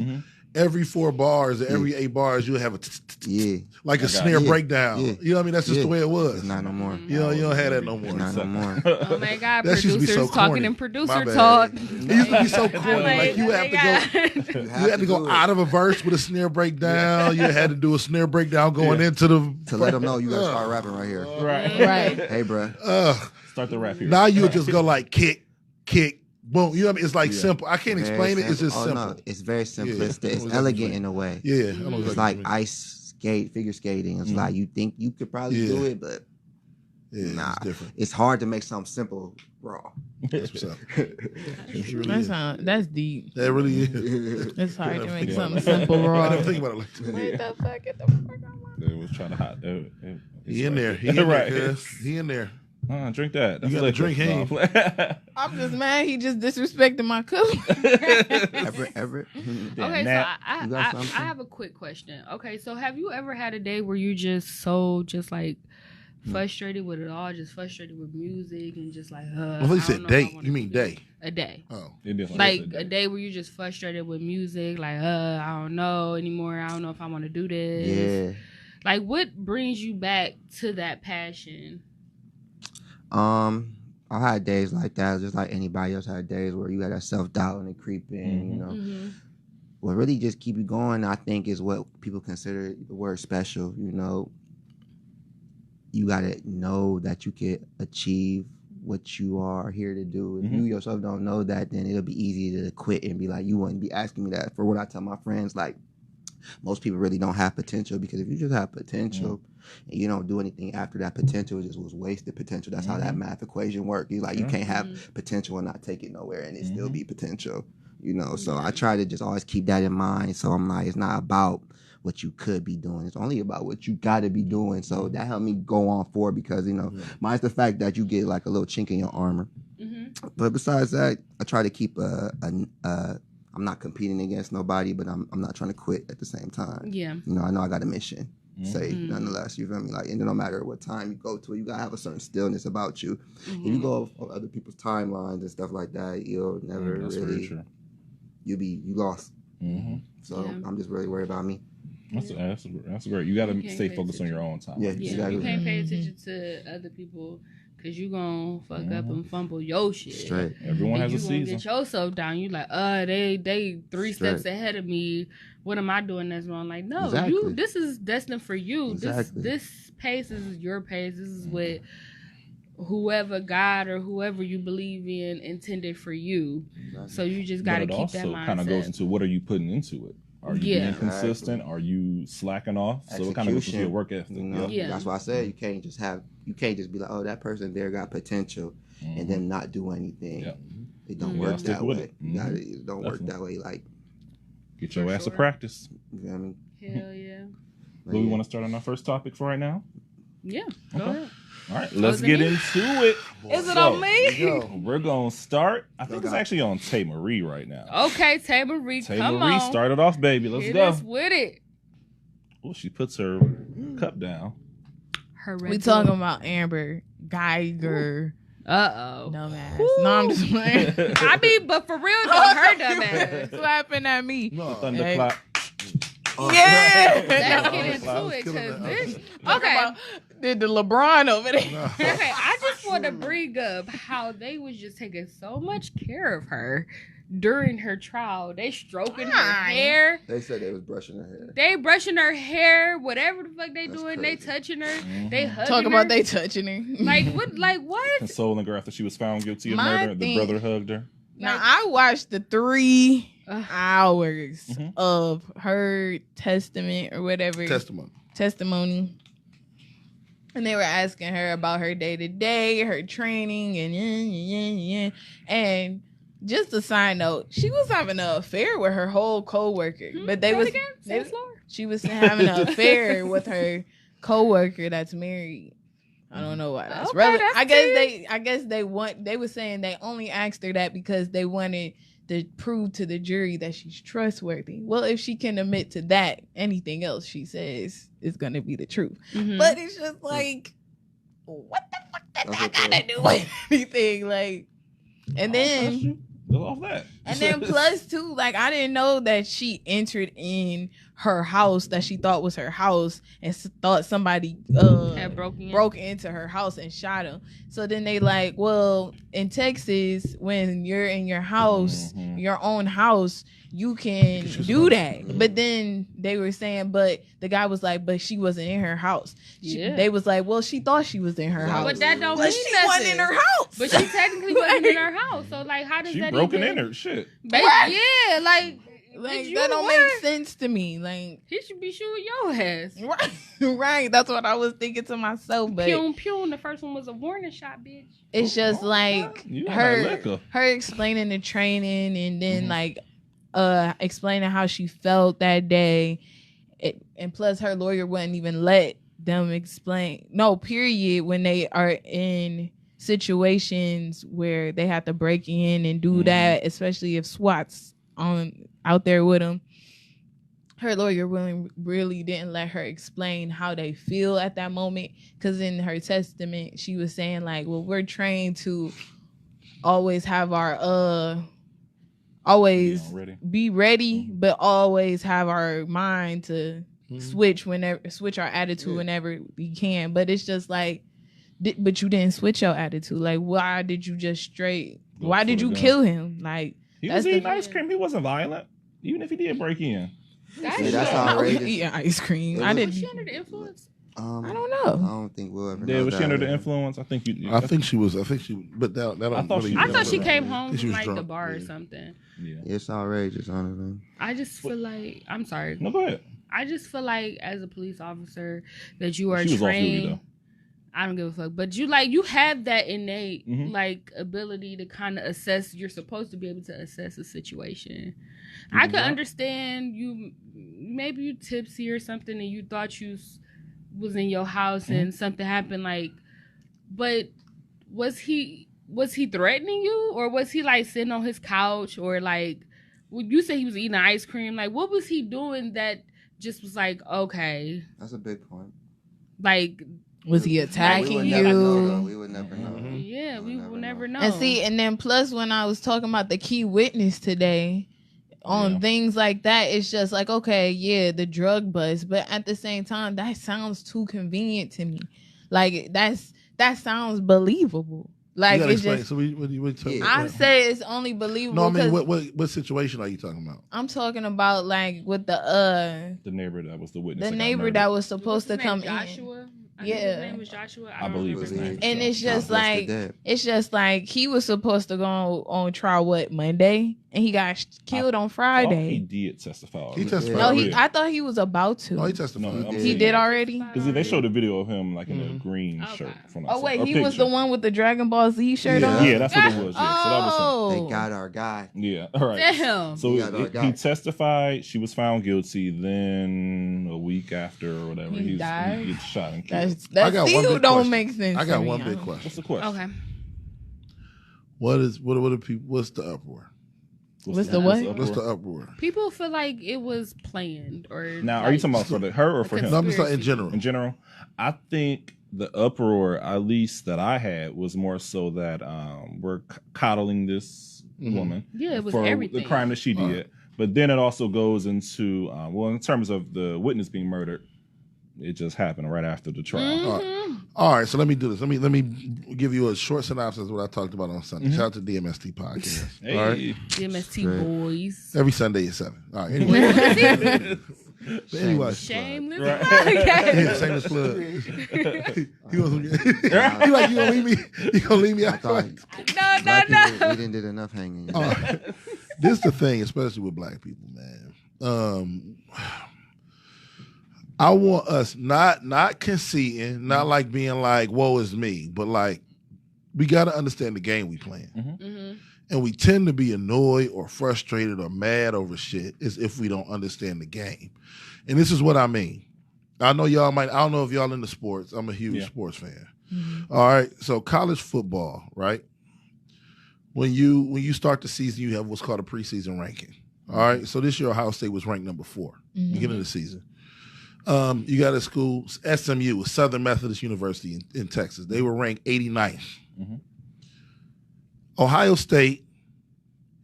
Every 4 bars, or every 8 bars, you would have a
yeah.
like a
I got
snare
it.
breakdown.
Yeah.
You know what I mean? That's just
Yeah.
the way it was.
It's not no more.
You don't have that no more.
It's not no more.
Oh my God,
That used to be
producers
so
talking
corny.
in
My
producer
bad.
talk.
It used to be so corny. Like you have to go.
You
You had to go
do it.
out of a verse with a snare breakdown. You had to do a snare breakdown going into the
to let them know you gotta start rapping right here.
Right.
Right.
Hey, bruh.
Start the rap here.
Now you would just go like kick, boom. You know what I mean? It's like simple. I can't explain it. It's just simple.
No, it's very simplistic.
Yeah.
It's
Exactly.
elegant in a way.
Yeah, I know
It's
exactly
like
what you mean.
ice skate, figure skating. It's like you think you could probably
Yeah.
do it, but
Yeah,
nah.
it's different.
It's hard to make something simple raw.
That's what's up. It really is.
That's deep.
That really is.
It's hard to make
Yeah.
something simple
I
raw.
didn't think about it like that.
What the fuck? Get the fuck out.
They was trying to hide.
He in there. He in there.
Right.
Cuz. He in there.
Drink that. That's
You gotta
liquor.
drink him.
No.
I'm just mad he just disrespected my cousin.
Everett.
Okay,
Nat,
so
you got
I
something?
have a quick question. Okay, so have you ever had a day where you just like frustrated with it all, just frustrated with music and just like
Well, he said day. You mean day?
A day.
Oh.
It is
Like
a
a day where you just frustrated with music, like I don't know anymore. I don't know if I want to do this.
Yeah.
Like what brings you back to that passion?
I had days like that, just like anybody else had days where you had that self-doubt and it creep in, you know.
Mm-hmm.
What really just keep you going, I think, is what people consider the word special, you know. You gotta know that you can achieve what you are here to do. If you yourself don't know that, then it'll be easy to quit and be like, you wouldn't be asking me that. For what I tell my friends, like, most people really don't have potential, because if you just have potential and you don't do anything after that potential, it just was wasted potential. That's how that math equation works. You like you can't have potential and not take it nowhere and it still be potential. you know. So I try to just always keep that in mind. So I'm like, it's not about what you could be doing. It's only about what you got to be doing. So that helped me go on forward because, you know, mine's the fact that you get like a little chink in your armor. Mm-hmm. But besides that, I try to keep I'm not competing against nobody, but I'm not trying to quit at the same time. Yeah. You know, I know I got a mission. Say nonetheless, you feel me? Like, and no matter what time you go to, you gotta have a certain stillness about you. If you go on other people's timelines and stuff like that, you'll never really. You lost. So I'm just really worried about me.
That's great. You gotta stay focused on your own time.
Yeah, you can't pay attention to other people. Cause you gonna fuck up and fumble your shit.
Straight.
Everyone has a season.
You gonna get yourself down. You like, they 3 steps ahead of me. What am I doing that's wrong? Like, no, this is destined for you. Exactly. This pace is your pace. This is what whoever God or whoever you believe in intended for you. Exactly. So you just gotta keep that mindset. But it also kind of
goes into what are you putting into it. Are you being consistent? Are you slacking off? So it kind of goes into your work ethic.
You know? That's why I said you can't just be like, oh, that person there got potential, and then not do anything. Yeah. It don't work that way. It don't work that way. Like,
get your ass to practice.
You know what I mean?
Hell yeah.
Do we want to start on our first topic for right now?
Yeah. Go ahead.
All right, let's get into it.
Is it on me?
We're going to start. I think it's actually on Tay Marie right now.
Okay, Tay Marie,
come on. Start it off, baby. Let's go.
Hit us with it.
Oh, she puts her cup down.
We talking about Amber Geiger.
Uh-oh.
Dumbass. No, I'm just playing.
I mean, but for real, though, her dumbass.
Slapping at me.
No. Thunderclap.
Yeah.
Let's get into it, because this... Okay.
Did the LeBron over there.
Okay, I just want to bring up how they was just taking so much care of her during her trial. They stroking her hair.
They said they was brushing her hair.
They brushing her hair, whatever the fuck they doing. Crazy. They touching her. They hugging
Talk about
her.
They touching her.
Like what? Like what?
Consoling her after she was found guilty of murder. The brother hugged her.
Now I watched the 3 hours of her testimony. And they were asking her about her day-to-day, her training, and just a side note, she was having an affair with her whole co-worker. But she was having an affair with her co-worker that's married. I don't know why that's relevant. I guess they were saying they only asked her that because they wanted to prove to the jury that she's trustworthy. Well, if she can admit to that, anything else she says is going to be the truth. But it's just like, what the fuck does that got to do with anything? Like, and then... And then plus too, like, I didn't know that she entered in her house that she thought was her house and thought somebody
had
broke into her house and shot him. So then they like, well, in Texas, when you're in your house, your own house, you can do that. But then they were saying, but the guy was like, but she wasn't in her house. They was like, well, she thought she was in her house.
But that don't mean
she
nothing.
wasn't in her house.
But she technically wasn't in her house. So like, how does that
broken in her shit?
Yeah, like
that don't make sense to me. Like,
he should be shooting your ass.
Right. That's what I was thinking to myself. But
pew. The first one was a warning shot, bitch.
It's just like her explaining the training and then like explaining how she felt that day, and plus her lawyer wouldn't even let them explain. No, period. When they are in situations where they have to break in and do that, especially if SWAT's out there with them, her lawyer really didn't let her explain how they feel at that moment, because in her testament she was saying like, well, we're trained to always have our be ready, but always have our mind to switch our attitude whenever we can. But it's just like, but you didn't switch your attitude. Like, why did you just why did you kill him? Like,
he was eating ice cream. He wasn't violent, even if he did break in.
That's outrageous.
Eating ice cream.
Was she under the influence?
I don't know.
I don't think we'll ever.
Yeah, was she under the influence? I think she was.
But
I thought she came home from like the bar or something.
Yeah, it's outrageous, honestly.
I just feel like, I'm sorry.
No, go ahead.
I just feel like as a police officer that you are trained. I don't give a fuck. But you have that innate
Mhm.
like ability to kind of assess. You're supposed to be able to assess a situation. I could
drunk?
understand you. Maybe you tipsy or something, and you thought you was in your house and something happened. Like, but was he threatening you, or was he like sitting on his couch, or like when you say he was eating ice cream? Like, what was he doing that just was like, okay,
That's a big point.
like.
Was he
We
attacking
would never know, though.
you?
We would never know.
Mhm.
Yeah, we will never know.
And see, and then plus when I was talking about the key witness today on
Yeah.
things like that, it's just like, okay, yeah, the drug bust, but at the same time, that sounds too convenient to me. Like that sounds believable. Like
You gotta
it's
explain.
just.
So we talking
I
about?
say it's only believable.
No, I mean,
'cause
what situation are you talking about?
I'm talking about like with the
The neighbor that was the witness.
neighbor that was supposed to
What's his name,
come in.
Joshua? I think
Yeah.
his name was Joshua.
I
don't
believe
remember
his
his
name.
And it's just
God bless the
like
dead.
it's just like he was supposed to go on trial Monday, and he got killed on
Oh, he
Friday.
did testify.
He testified.
No,
already.
I thought he was about to.
No, he testified.
No, I'm
he
saying-
did already.
Because they showed a video of him like in a
Mhm.
green
Okay.
shirt. From
Oh wait,
a
he was
picture.
the one with the Dragon Ball Z shirt
Yeah.
on.
Yeah, that's what it was. Yeah, so that was him.
Oh,
They got our guy.
Yeah, all right.
Damn.
So
We got our
he
guy.
testified. She was found guilty. Then a week after or whatever,
He died?
he gets shot and killed.
that
I got one
still
big
don't
question.
make sense.
I got
to me.
one big
What's
question.
the question?
Okay.
What are people? What's the uproar?
What's the what?
What's the uproar?
People feel like it was planned, or
Now, are you talking about for her or for him?
No, I'm just talking in
Conspiracy.
general.
In general, I think the uproar, at least that I had, was more so that we're coddling this woman
Yeah, it was
for
everything.
the crime that she did. But then it also goes into well, in terms of the witness being murdered, it just happened right after the trial.
All right, so let me do this. Let me give you a short synopsis of what I talked about on Sunday. Shout out to DMST podcast.
Hey,
All right,
DMST
Great.
boys.
every Sunday at 7. All right, anyway. But anyway,
Shameless.
Right.
yeah, shameless plug. He like you gonna leave me? You gonna leave me
I
out?
thought
No,
black people, we didn't did enough hanging.
All right. This is the thing, especially with black people, man. I want us not conceding, not like being like, woe is me, but like we gotta understand the game we playing.
Mm-hmm.
And we tend to be annoyed or frustrated or mad over shit as if we don't understand the game. And this is what I mean. I know y'all might, I don't know if y'all into sports. I'm a huge sports fan. All right. So college football, right? When you start the season, you have what's called a preseason ranking. All right. So this year Ohio State was ranked number 4, beginning of the season. You got a school, SMU, Southern Methodist University in Texas. They were ranked 89th. Ohio State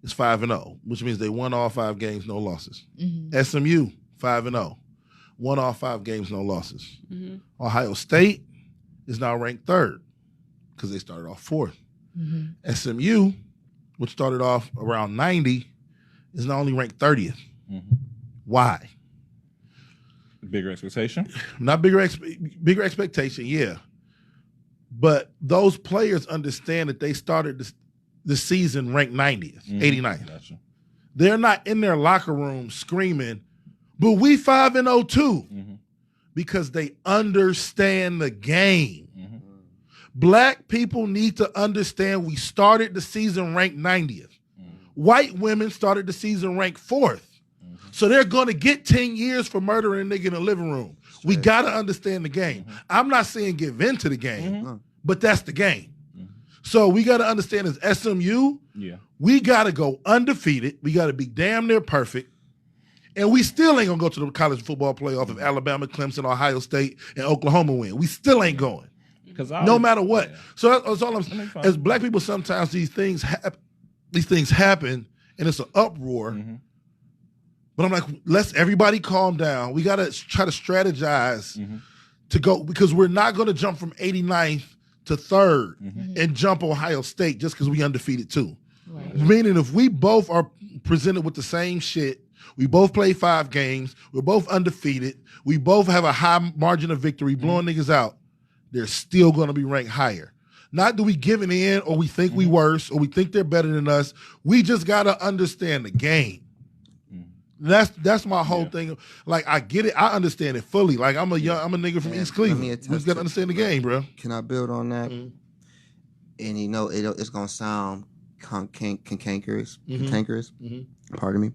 is 5-0, which means they won all 5 games, no losses. SMU, 5-0, won all 5 games, no losses. Ohio State is now ranked 3rd because they started off 4th. SMU, which started off around 90, is now only ranked 30th. Why?
Bigger expectation.
Not bigger expectation, yeah. But those players understand that they started the season ranked 90th, 89th.
Gotcha.
They're not in their locker room screaming, but we 5-0 too, because they understand the game. Black people need to understand we started the season ranked 90th. White women started the season ranked 4th. So they're going to get 10 years for murdering a nigga in the living room. We got to understand the game. I'm not saying give in to the game, but that's the game. So we got to understand as SMU, we got to go undefeated. We got to be damn near perfect. And we still ain't going to go to the college football playoff if Alabama, Clemson, Ohio State, and Oklahoma win. We still ain't going. No matter what. So that's all I'm saying. As black people, sometimes these things happen and it's an uproar. But I'm like, let's everybody calm down. We got to try to strategize to go, because we're not going to jump from 89th to 3rd and jump Ohio State just because we undefeated too. Right. Meaning if we both are presented with the same shit, we both play 5 games, we're both undefeated, we both have a high margin of victory, blowing niggas out, they're still going to be ranked higher. Not do we giving in or we think we worse or we think they're better than us. We just got to understand the game. That's my whole thing. Like, I get it. I understand it fully. Like, I'm a nigga from East Cleveland. We just got to understand the game, bro.
Can I build on that?
Mm-hmm.
And it's gonna sound cantankerous.
Mm-hmm.
Pardon me.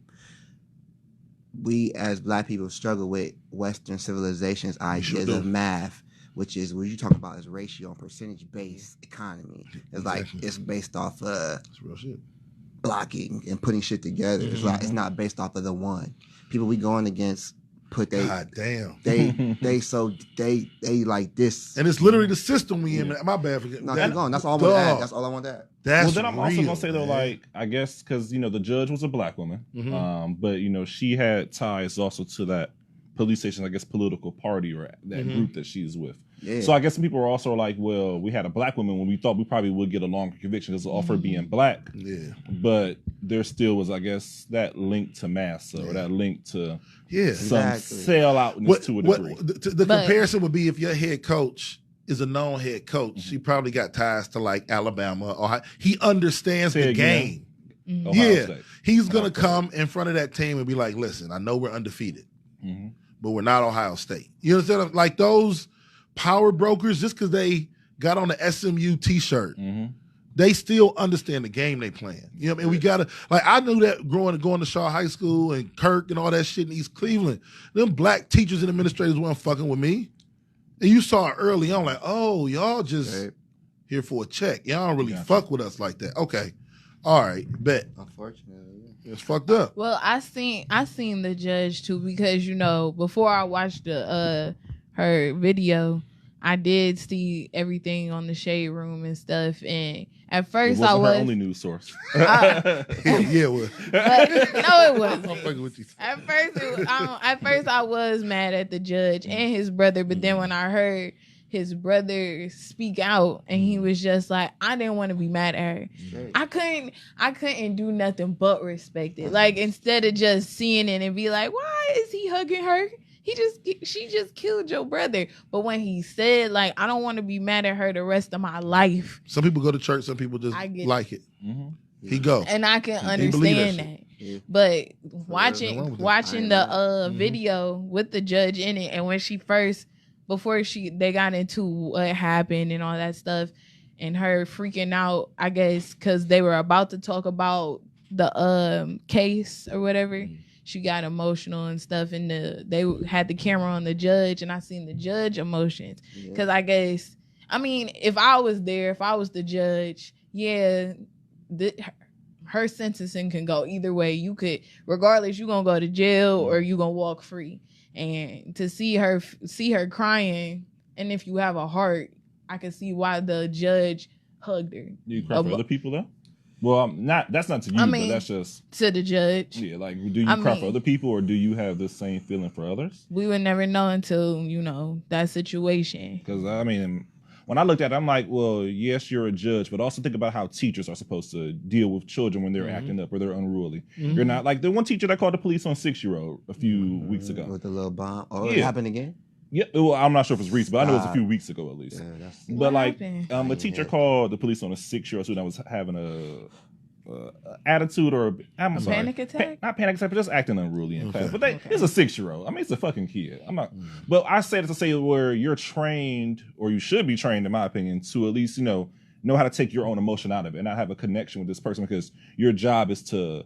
We as Black people struggle with Western civilization's ideas of math, which is what you talk about is ratio and percentage based economy. It's like it's based off
That's real shit.
blocking and putting shit together. It's like it's not based off of the one. People we going against put they
God damn.
they like this.
And it's literally the system we in. My bad.
No, keep going. That's all I want to add. That's all I want to add.
That's
then I'm
real,
also gonna say though,
man.
like, I guess because the judge was a Black woman, but she had ties also to that police station, I guess, political party or that group that she's with.
Yeah.
So I guess some people are also like, well, we had a Black woman when we thought we probably would get a longer conviction because of her being Black.
Yeah.
But there still was, I guess, that link to massa or that link to some selloutness to a degree.
The comparison would be if your head coach is a known head coach, he probably got ties to like Alabama or he understands the game.
Ohio State.
He's gonna come in front of that team and be like, "Listen, I know we're undefeated, but we're not Ohio State." You understand? Like those power brokers, just because they got on the SMU T-shirt, they still understand the game they playing. You know what I mean? We gotta I knew that going to Shaw High School and Kirk and all that shit in East Cleveland. Them Black teachers and administrators weren't fucking with me. And you saw it early on, like, oh, y'all just here for a check. Y'all don't really fuck with us like that. Okay. All right, bet.
Unfortunately,
it's fucked up.
Well, I seen the judge too because before I watched the her video, I did see everything on the Shade Room and stuff. And at first,
I was her only news source.
Yeah, it was.
But, no, it wasn't.
I'm fucking with you.
At first, I was mad at the judge and his brother, but then when I heard his brother speak out, and he was just like, I didn't want to be mad at her. I couldn't do nothing but respect it. Like, instead of just seeing it and be like, why is he hugging her? She just killed your brother. But when he said, like, I don't want to be mad at her the rest of my life.
Some people go to church, some people just like it. He go.
And I can understand that.
Yeah.
But watching the video with the judge in it, and when she first, before they got into what happened and all that stuff, and her freaking out, I guess, because they were about to talk about the case or whatever. She got emotional and stuff, and they had the camera on the judge, and I seen the judge emotions. Because I guess, I mean, if I was there, if I was the judge, her sentencing can go either way. You could, regardless, you gonna go to jail or you gonna walk free. And to see her crying, and if you have a heart, I can see why the judge hugged her.
Do you cry for other people though? Well, that's not to you, but that's just
to the judge.
Yeah, like, do you cry for other people, or do you have the same feeling for others?
We would never know until that situation.
Because I mean, when I looked at it, I'm like, well, yes, you're a judge, but also think about how teachers are supposed to deal with children when they're acting up or they're unruly. You're not like the one teacher that called the police on 6-year-old a few weeks ago
with the little bomb. Oh, it happened again.
Yeah, well, I'm not sure if it's recent, but I know it was a few weeks ago at least.
Yeah,
but like, a teacher called the police on a 6-year-old student that was having a attitude or
panic attack,
not panic attack, but just acting unruly and fast. But it's a 6-year-old. I mean, it's a fucking kid. I'm not. But I say it to say where you're trained, or you should be trained, in my opinion, to at least know how to take your own emotion out of it and not have a connection with this person, because your job is to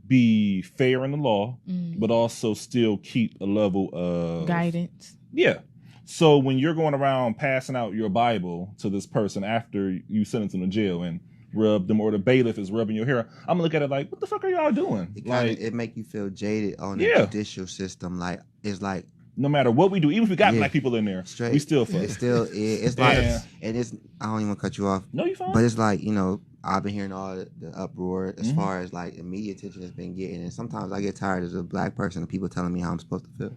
be fair in the law, but also still keep a level of
guidance.
Yeah. So when you're going around passing out your Bible to this person after you sentence them to jail and rub them, or the bailiff is rubbing your hair, I'm gonna look at it like, what the fuck are y'all doing?
It make you feel jaded on the judicial system. Like, it's like,
no matter what we do, even if we got Black people in there, we still fuck.
It's like, and it's, I don't even want to cut you off.
No, you fine.
But it's like, I've been hearing all the uproar as far as like the media attention has been getting, and sometimes I get tired as a Black person of people telling me how I'm supposed to feel.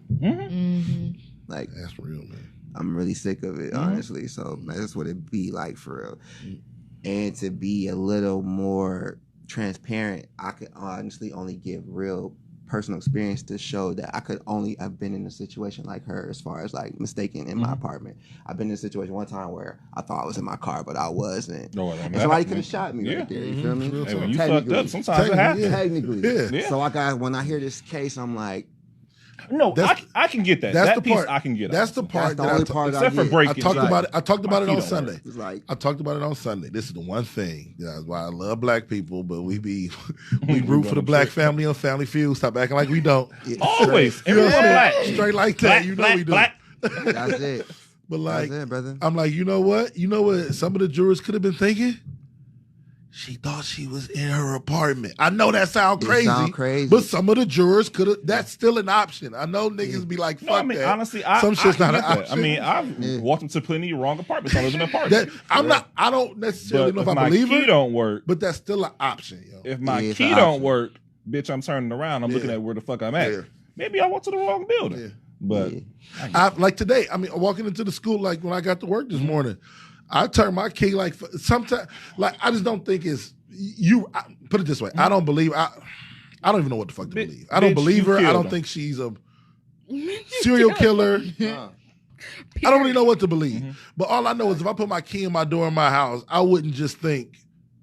Like,
that's real, man.
I'm really sick of it, honestly. So that's what it be like for real. And to be a little more transparent, I could honestly only give real personal experience to show that I could only have been in a situation like her as far as like mistaken in my apartment. I've been in a situation one time where I thought I was in my car, but I wasn't.
No, I mean,
and
that
somebody
happened.
could have shot me right there. You feel me?
Real
Hey,
talk.
when you fucked up, sometimes it happens.
Technically.
Yeah.
So when I hear this case, I'm like,
No,
That's-
I can get that.
That's
That
the
piece
part.
I can get.
That's the
honestly.
part
that's the
that
only part
Except
I
for
get.
breaking.
I talked about it. I talked about it
My
on
key don't work.
Sunday.
It's like,
I talked about it on Sunday. This is the one thing. That's why I love black people, but we root for the black family on Family Feud. Stop acting like we don't.
Always.
You know what I'm
Everyone
saying?
black.
Straight like that.
Black,
You know
black,
we do.
black.
that's it.
But like,
That's it, brother.
I'm like, you know what? You know what some of the jurors could have been thinking? She thought she was in her apartment. I know that sound crazy, but some of the jurors could have. That's still an option. I know niggas be like, fuck
No, I mean,
that.
honestly,
Some shit's
I
not an
can get that.
option.
I mean, I've walked into plenty of wrong apartments. I live in an apartment.
I don't necessarily know
But
if
if
I
my
believe
key
her,
don't work,
but that's still an option, yo.
if my
Yeah, it's
key
an
don't
option.
work, bitch, I'm turning around. I'm looking
Yeah.
at where the fuck I'm at.
Yeah.
Maybe I walked to the wrong building.
Yeah.
But
Yeah.
Like today, I mean, walking into the school, like when I got to work this morning, I turned my key like sometimes, like I just don't think it's you. Put it this way, I don't believe I don't even know what the fuck to believe. I don't
bitch,
believe
you
her. I
killed
don't
him.
think she's a serial killer. I don't really know what to believe. But all I know is if I put my key in my door in my house, I wouldn't just think,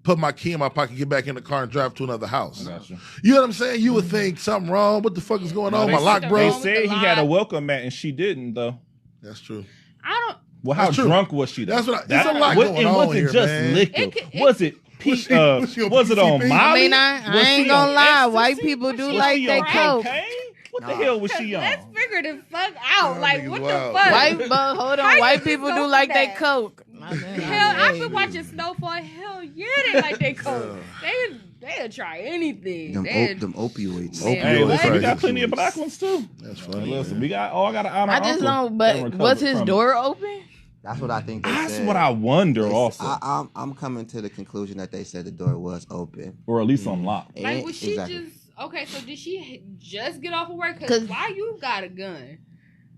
put my key in my pocket, get back in the car and drive to another house.
I got you.
You know what I'm saying? You would think something wrong. What the fuck is going on?
they
My lock
said-
broke.
They said he had a welcome mat and she didn't though.
That's true.
I don't.
Well, how
That's true.
drunk was she? Though?
That's what there's a lot
what,
going
and
on
was it
here,
just
man.
liquor?
It-
was it?
Was she on
Was it on
PCP?
Molly?
I mean, I
Was
ain't
she
gonna
on
lie.
ecstasy?
White people do
Was
like
she
they
on
coke.
cocaine? What the
Nah.
hell was she on?
Let's figure the fuck out.
Y'all
Like,
niggas
what
wild.
the fuck?
But hold
How
on,
you
white
just
people
go
do
for
like they
that?
coke.
Hell, I've been watching Snowfall. Hell yeah, they like they coke. They'll try anything.
Them,
They'll-
them opioids.
Man,
Hey,
what?
listen, we got
Crazy.
plenty of black ones too.
That's
Hey,
funny.
listen,
man.
we got. Oh, I got to honor.
I just
uncle
don't.
that
But
recovered
was his
from it.
door open?
That's what I think they
That's
said.
what I wonder. Also,
I'm coming to the conclusion that they said the door was open.
or at least unlocked.
Like,
And-
was she
exactly.
just okay? So did she just get off of work?
'Cause-
Cause why you got a gun?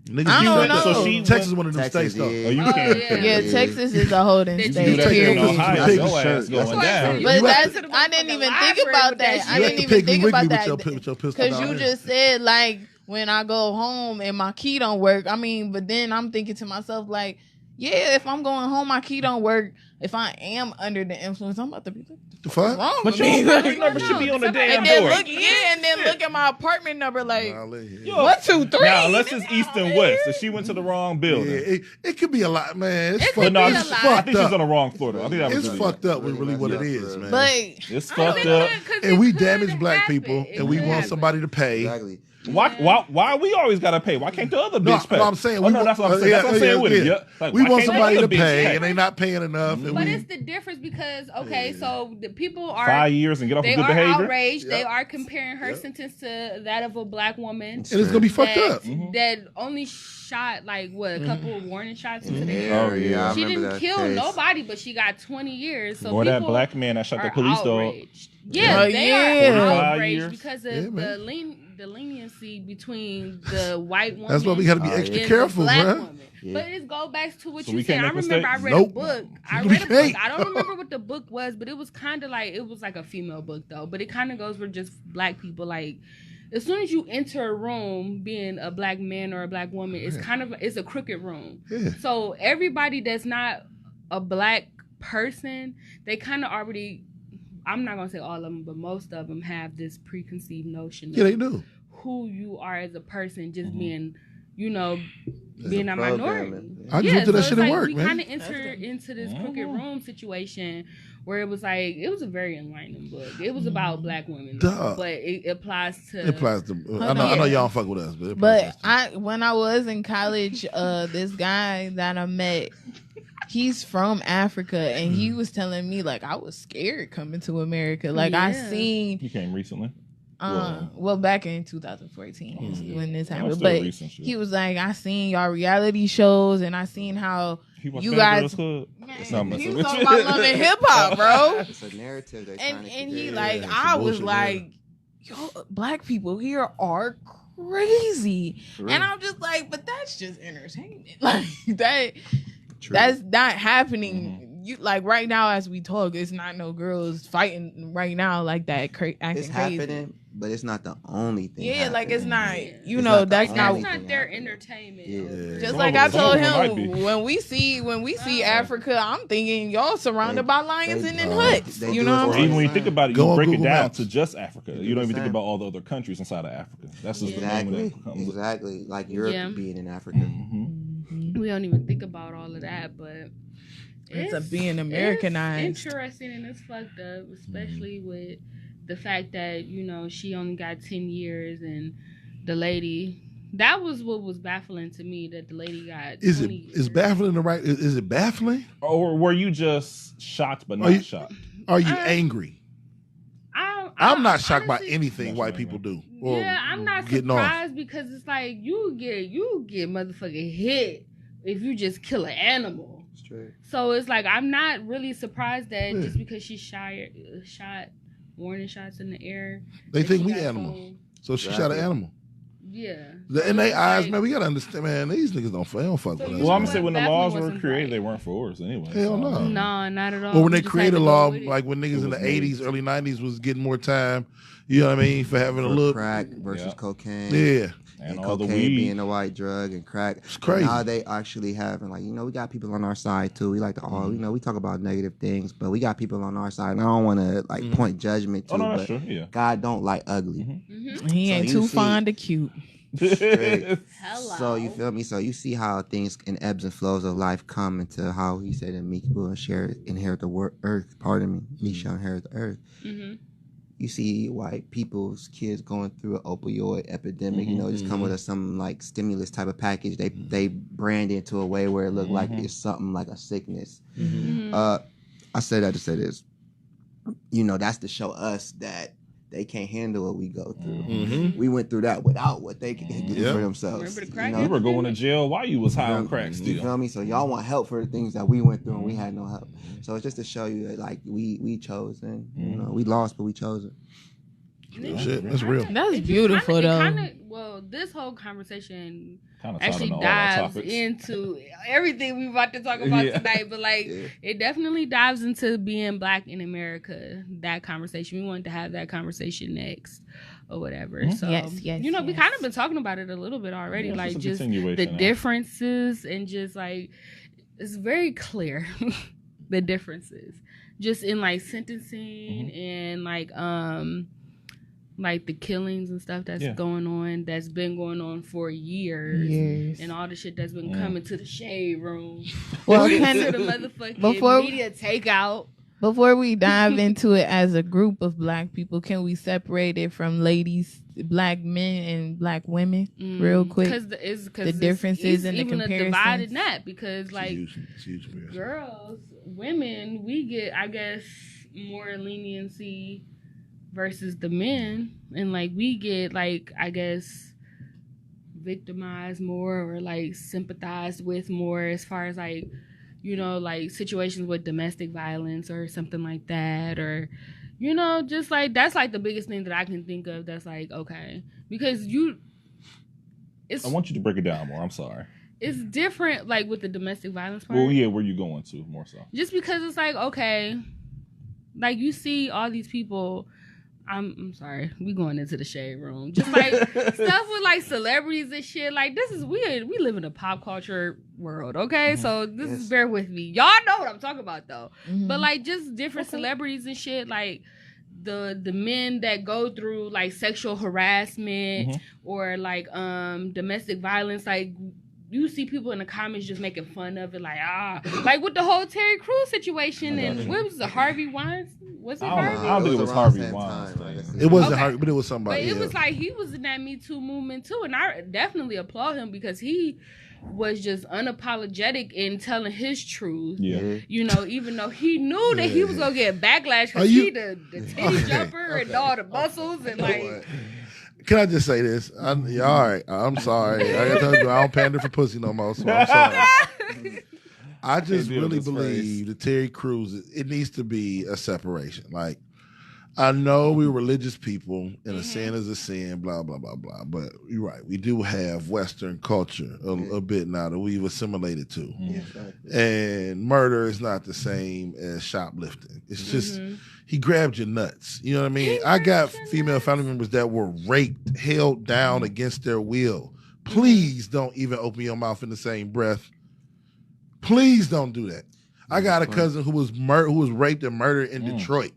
Niggas
I
do
don't
that.
know.
So she
Texas is one of them
Texas,
states though.
yeah.
Oh, you
Oh,
can't.
yeah.
Yeah,
Yeah.
Texas is a holding
Did
state.
You take it in
Period.
Ohio,
That's
your
the
ass
shirt.
going
That's
down.
why
But
You
that's,
have to-
I didn't even think
library
about
with
that.
that
I
shit.
didn't even think about that.
with your pistol
Because
down
you
here.
just said, like, when I go home and my key don't work. I mean, but then I'm thinking to myself, like, yeah, if I'm going home, my key don't work. If I am under the influence, I'm about to be like,
The fuck?
wrong
But
with
you
me?
don't never should be on the
And
damn
And then
door.
look, and then look at my apartment number, like,
Yo,
1, 2, 3.
Now, unless it's east and west, so she went to the wrong
Yeah,
building.
it could be a lot, man. It's
It
But
fucked,
no,
be
it's
a lot.
I
fucked
think she's on
up.
the wrong floor. Though. I think that was
It's
really-
fucked up with really what it is, man.
But
It's
I
fucked
mean,
up.
'cause
And
it
we
could
damage black
happen.
people,
It
and we
could
want
happen.
somebody to pay.
Exactly.
Why we always gotta pay? Why can't the other
No,
bitch pay?
no, I'm saying
Oh,
we
no,
want-
that's what I'm saying. That's what I'm saying with it. Yeah. Like,
we
why
want
can't the
somebody
other
to
bitch
pay, and they not paying enough. And
But
we,
it's the difference because so the people are
5 years and get off
they
of good
are
behavior.
outraged. They
Yep.
are comparing her sentence to that of a black woman.
and it's gonna be fucked
that,
up.
that only shot like what a couple of warning shots into the air.
Oh, yeah.
I
She
remember
didn't
that
kill
case.
nobody, but she got 20 years. So
Or that
people
black man that shot the
are
police dog.
outraged. Yeah,
Oh,
they
yeah.
are
45
outraged
years.
because
Yeah,
of
man.
the leniency between the white woman.
That's why we got to be
Oh,
extra
yeah.
and
careful,
the black
bro.
woman.
Yeah.
But it go back to what
So
you
we
said.
can't
I
make
remember I
mistakes?
read
Nope.
a book. I
We
read a book.
can't.
I don't remember what the book was, but it was kind of like it was like a female book though. But it kind of goes for just black people. Like as soon as you enter a room, being a black man or a black woman, it's a crooked room.
Yeah.
So everybody that's not a black person, they kind of already. I'm not gonna say all of them, but most of them have this preconceived notion
Yeah,
of
they do.
who you are as a person, just
Mm-hmm.
being, you know,
There's
being a minority.
programming.
I just went through that
it's
shit at
like
work,
we
man.
kind of entered into this crooked room situation where it was like it was a very enlightening book. It was about black women,
Duh.
but it applies to.
It applies to. I know
Yeah.
y'all don't fuck with us, but it applies
But
to-
when I was in college, this guy that I met, he's from Africa, and he was telling me like I was scared coming to America. Like I
Yeah.
seen,
He came recently.
well, back in 2014 is when this
That
happened.
was still
But
recent shit.
he was like, I seen y'all reality shows, and I seen how
He watched
you
Bad
guys.
Girls Club.
Man,
It's not
he
messing
was
with
talking
you.
about love and hip hop, bro.
It's a narrative they're trying
and
to
he
create.
like
some
I was
bullshit,
like, yo, black people here are crazy, and I'm just like, but that's just entertainment, like that.
True.
That's not happening. You like right now as we talk, it's not no girls fighting right now like that, acting
It's
crazy.
happening, but it's not the only thing.
Yeah, like it's
happening.
not. You
It's
know,
not the
that's
only
not.
thing
That's not their
happening.
entertainment.
Yeah.
Just
Some
like
of
I
it- some
told
of it might
him,
be.
when we see Africa, I'm thinking y'all surrounded
They-
by lions
they-
and in
uh,
huts.
they
You
do
know
it
what I'm
Or
all
saying?
even when you
the
think
time.
about it,
Go
you
on
break it
Google
down
Maps.
to just Africa.
They
You
do
don't
the
even think
same.
about all the other countries inside of Africa. That's just the name
Exactly.
of that comes.
Exactly. Like Europe
Yeah.
being in Africa.
Mhm.
We don't even think about all of that, but
It's a being Americanized.
It's interesting and it's fucked up, especially with the fact that she only got 10 years and the lady. That was what was baffling to me, that the lady got.
Is
20
it
years.
is baffling the right? Is it baffling?
Or were you just shocked but
Are
not
you-
shocked?
Are you angry? I'm not shocked by
honestly,
anything
That's
white
right,
people
man.
do. Or
Yeah, I'm not
getting off.
surprised because it's like you get motherfucking hit if you just kill an animal.
Straight.
So it's like I'm not really surprised that
Yeah.
just because she shot warning shots in the air.
They
that
think
she
we
got
animals.
so-
So she shot an
Exactly.
animal.
Yeah.
In their
it's
eyes,
like-
man, we gotta understand, man. These niggas don't fuck
So
with us.
you
Well,
know
I'm gonna
what?
say when the
Definitely
laws were
wasn't
created,
right.
they weren't for us anyway.
Hell no.
No, not at all.
Or when
We
they
just
created
had
a
to go
law,
with it.
like when niggas in the
was made.
80s, early 90s was getting more time, you know what I mean, for having a
For
look.
crack versus
Yeah.
cocaine.
Yeah.
And
And
all the
cocaine
weed.
being a white drug and crack.
It's crazy.
Now they actually having we got people on our side too. We like to all we talk about negative things, but we got people on our side. And I don't want to point judgment too,
Oh no,
but
that's true. Yeah.
God don't like ugly.
Mhm.
He
So
ain't
you
too
see-
fond of cute.
Straight.
Hello.
So you feel me? So you see how things in ebbs and flows of life come into how he said that meek will inherit the earth. Pardon me, meek shall inherit the earth.
Mhm.
You see white people's kids going through an opioid epidemic. Just come with some like stimulus type of package. They brand it into a way where it look like it's something like a sickness.
Mhm.
I say that to say this. That's to show us that they can't handle what we go through.
Mm-hmm.
We went through that without what they can do
Yeah.
for themselves.
Remember the crack
You were going to jail while you was high on crack
You
still.
feel me? So y'all want help for the things that we went through and we had no help. So it's just to show you that like we chosen. We lost, but we chosen.
Shit, that's real.
That's beautiful, though.
Well, this whole conversation
Kind of
actually
all our
dives
topics.
into everything we about to talk about
Yeah.
tonight, but like
Yeah.
it definitely dives into being black in America. That conversation, we wanted to have that conversation next or whatever.
Mhm.
So
Yes,
we
yes.
kind of been talking about it a little bit already,
Yeah, it's
like
just a
just
continuation
the
of it.
differences and just like it's very clear the differences just in like sentencing and like the killings and stuff that's
Yeah.
going on, that's been going on for years. And all the shit that's been coming to the shade room.
Well,
to
can-
the motherfucking
before-
media takeout.
Before we dive into it as a group of black people, can we separate it from ladies, black men and black women real quick?
Because
The differences and the
even a
comparisons.
divided net, because like
It's huge, man.
girls, women, we get, I guess, more leniency versus the men, and like we get like, I guess, victimized more or like sympathized with more as far as like, like situations with domestic violence or something like that, or just like that's like the biggest thing that I can think of that's like, okay, because it's
I want you to break it down more. I'm sorry.
it's different like with the domestic violence part.
Well, yeah, where you going to more so?
Just because it's like, okay, like you see all these people. I'm sorry, we going into the shade room. Just like stuff with like celebrities and shit. Like this is weird. We live in a pop culture world, okay? So this is, bear with me. Y'all know what I'm talking about though. But like just different celebrities and shit, like the men that go through like sexual harassment or like domestic violence, like you see people in the comments just making fun of it, like with the whole Terry Crews situation and what was it, Harvey Weinstein? Was it
I
Harvey?
don't think it was
around
Harvey
the same time,
Weinstein.
like I said.
It wasn't
Okay.
hard, but it was
But
somebody.
it was like he was in that Me Too movement too, and I definitely applaud him because he was just unapologetic in telling his truth.
Yeah.
Even though he knew that he was gonna get backlash
Are
because
you-
he the titty jumper and all the muscles and like.
Can I just say this? All right, I'm sorry. Like I told you, I don't pander for pussy no more, so I'm sorry. I just
deal with
really
this
believe
phrase.
that Terry Crews, it needs to be a separation. Like, I know we're religious people, and a sin is a sin, blah, blah, blah, blah. But you're right. We do have Western culture a bit now that we've assimilated to.
Yeah, exactly.
And murder is not the same as shoplifting. It's just, he grabbed your nuts. You know what I mean? I got female family members that were raped, held down against their will. Please don't even open your mouth in the same breath. Please don't do that. I got a cousin who was raped and murdered in Detroit.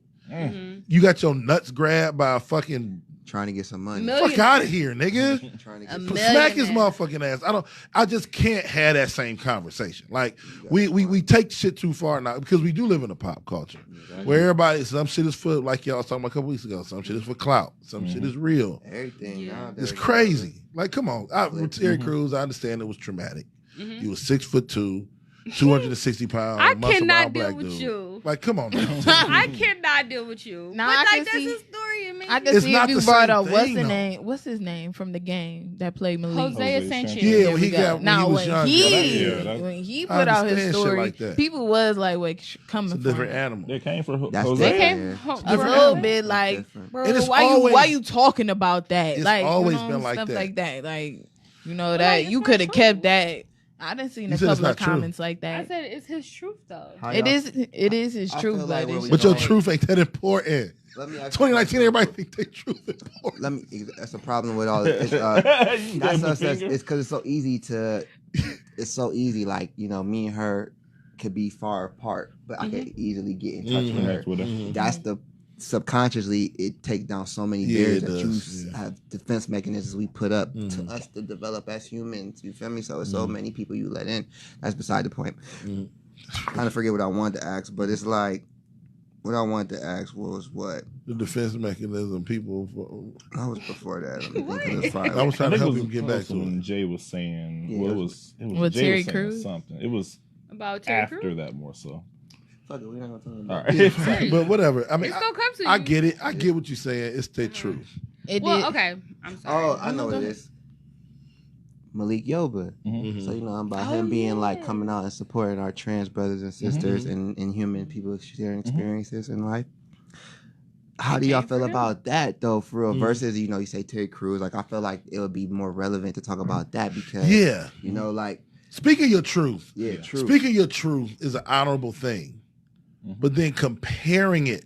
You got your nuts grabbed by a fucking
Trying to get some money.
fuck out of here, nigga.
Trying to
A
get
million.
Smack his motherfucking ass. I just can't have that same conversation. Like we take shit too far now because we do live in a pop culture where everybody, some shit is for, like y'all was talking about a couple weeks ago, some shit is for clout, some shit is real.
everything. nowadays.
It's crazy. Like, come on. Terry Crews, I understand it was traumatic. He was 6'2", 260 pounds.
I
muscle
cannot
bound
deal
black
with
dude.
you.
Like, come on. Man.
I cannot deal with you.
Nah,
but
I
like
can
that's
see-
a story. It makes
I can
It's
see
not
if you
the
brought
same
up what's
thing,
the
though.
name? What's his name from the game that played Malik?
Jose
Jose
Sanchez.
Sanchez.
Yeah,
There
when
we
he
go.
got when
Now
he was
when
young.
Yeah,
when he
I
put out his
understand shit
story,
like that.
people was like, "Wait, coming
It's a
from
different
him."
animal.
They came for
That's
Jose.
They
different.
came
Yeah.
A little bit like,
different.
bro,
And it's
why
always-
you talking about that?
It's
Like,
always
you know,
been like
stuff
that.
like that. Like, you know
But,
that
like, it's
you
not
could have
true.
kept that. I didn't see
You
a
said it's
couple of
not true.
comments like
I
that.
said it's his truth though.
How
It
y'all-
is his
I
truth,
feel like
but
when
it's
we
But
just
your
like,
truth ain't that important.
Let me ask you
2019,
a
everybody
question.
think they truth important.
Let me. That's a problem with all this. That's us. It's because it's so easy to. It's so easy. Like me and her could be far apart, but I could easily get in touch with her.
Connect with her.
That's the subconsciously it takes down so many
Yeah,
barriers
it
that
does,
you
yeah.
have defense mechanisms we put up to us to develop as humans. You feel me? So it's so many people you let in. That's beside the point. Kind of forget what I wanted to ask, but it's like what I wanted to ask was what
The defense mechanism, people.
I was before that. Let me think of the fire.
I was trying to
I think
help
it was
him get back to
when
it.
Jay was saying,
Yeah,
well,
it
it
was-
was
With
Jay
Terry
was saying
Crews?
something. It was
About Terry
after
Crews?
that more so.
Fuck it, we're not gonna talk
All
about
right.
But whatever. I mean,
It's gonna come to you.
I get it. I get what you're saying. It's the truth.
it
Well,
did.
okay. I'm sorry.
Oh, I know what it is. Malik Yoba.
Mhm.
So about
Oh,
him being like
yeah.
coming out and supporting our trans brothers and sisters and human people sharing experiences in life. How do y'all
came for
feel
him.
about that though? For real, versus you say Terry Crews. Like I feel like it would be more relevant to talk about that because
Yeah.
like
Speaking your truth.
yeah, true.
Speaking your truth is an honorable thing. But then comparing it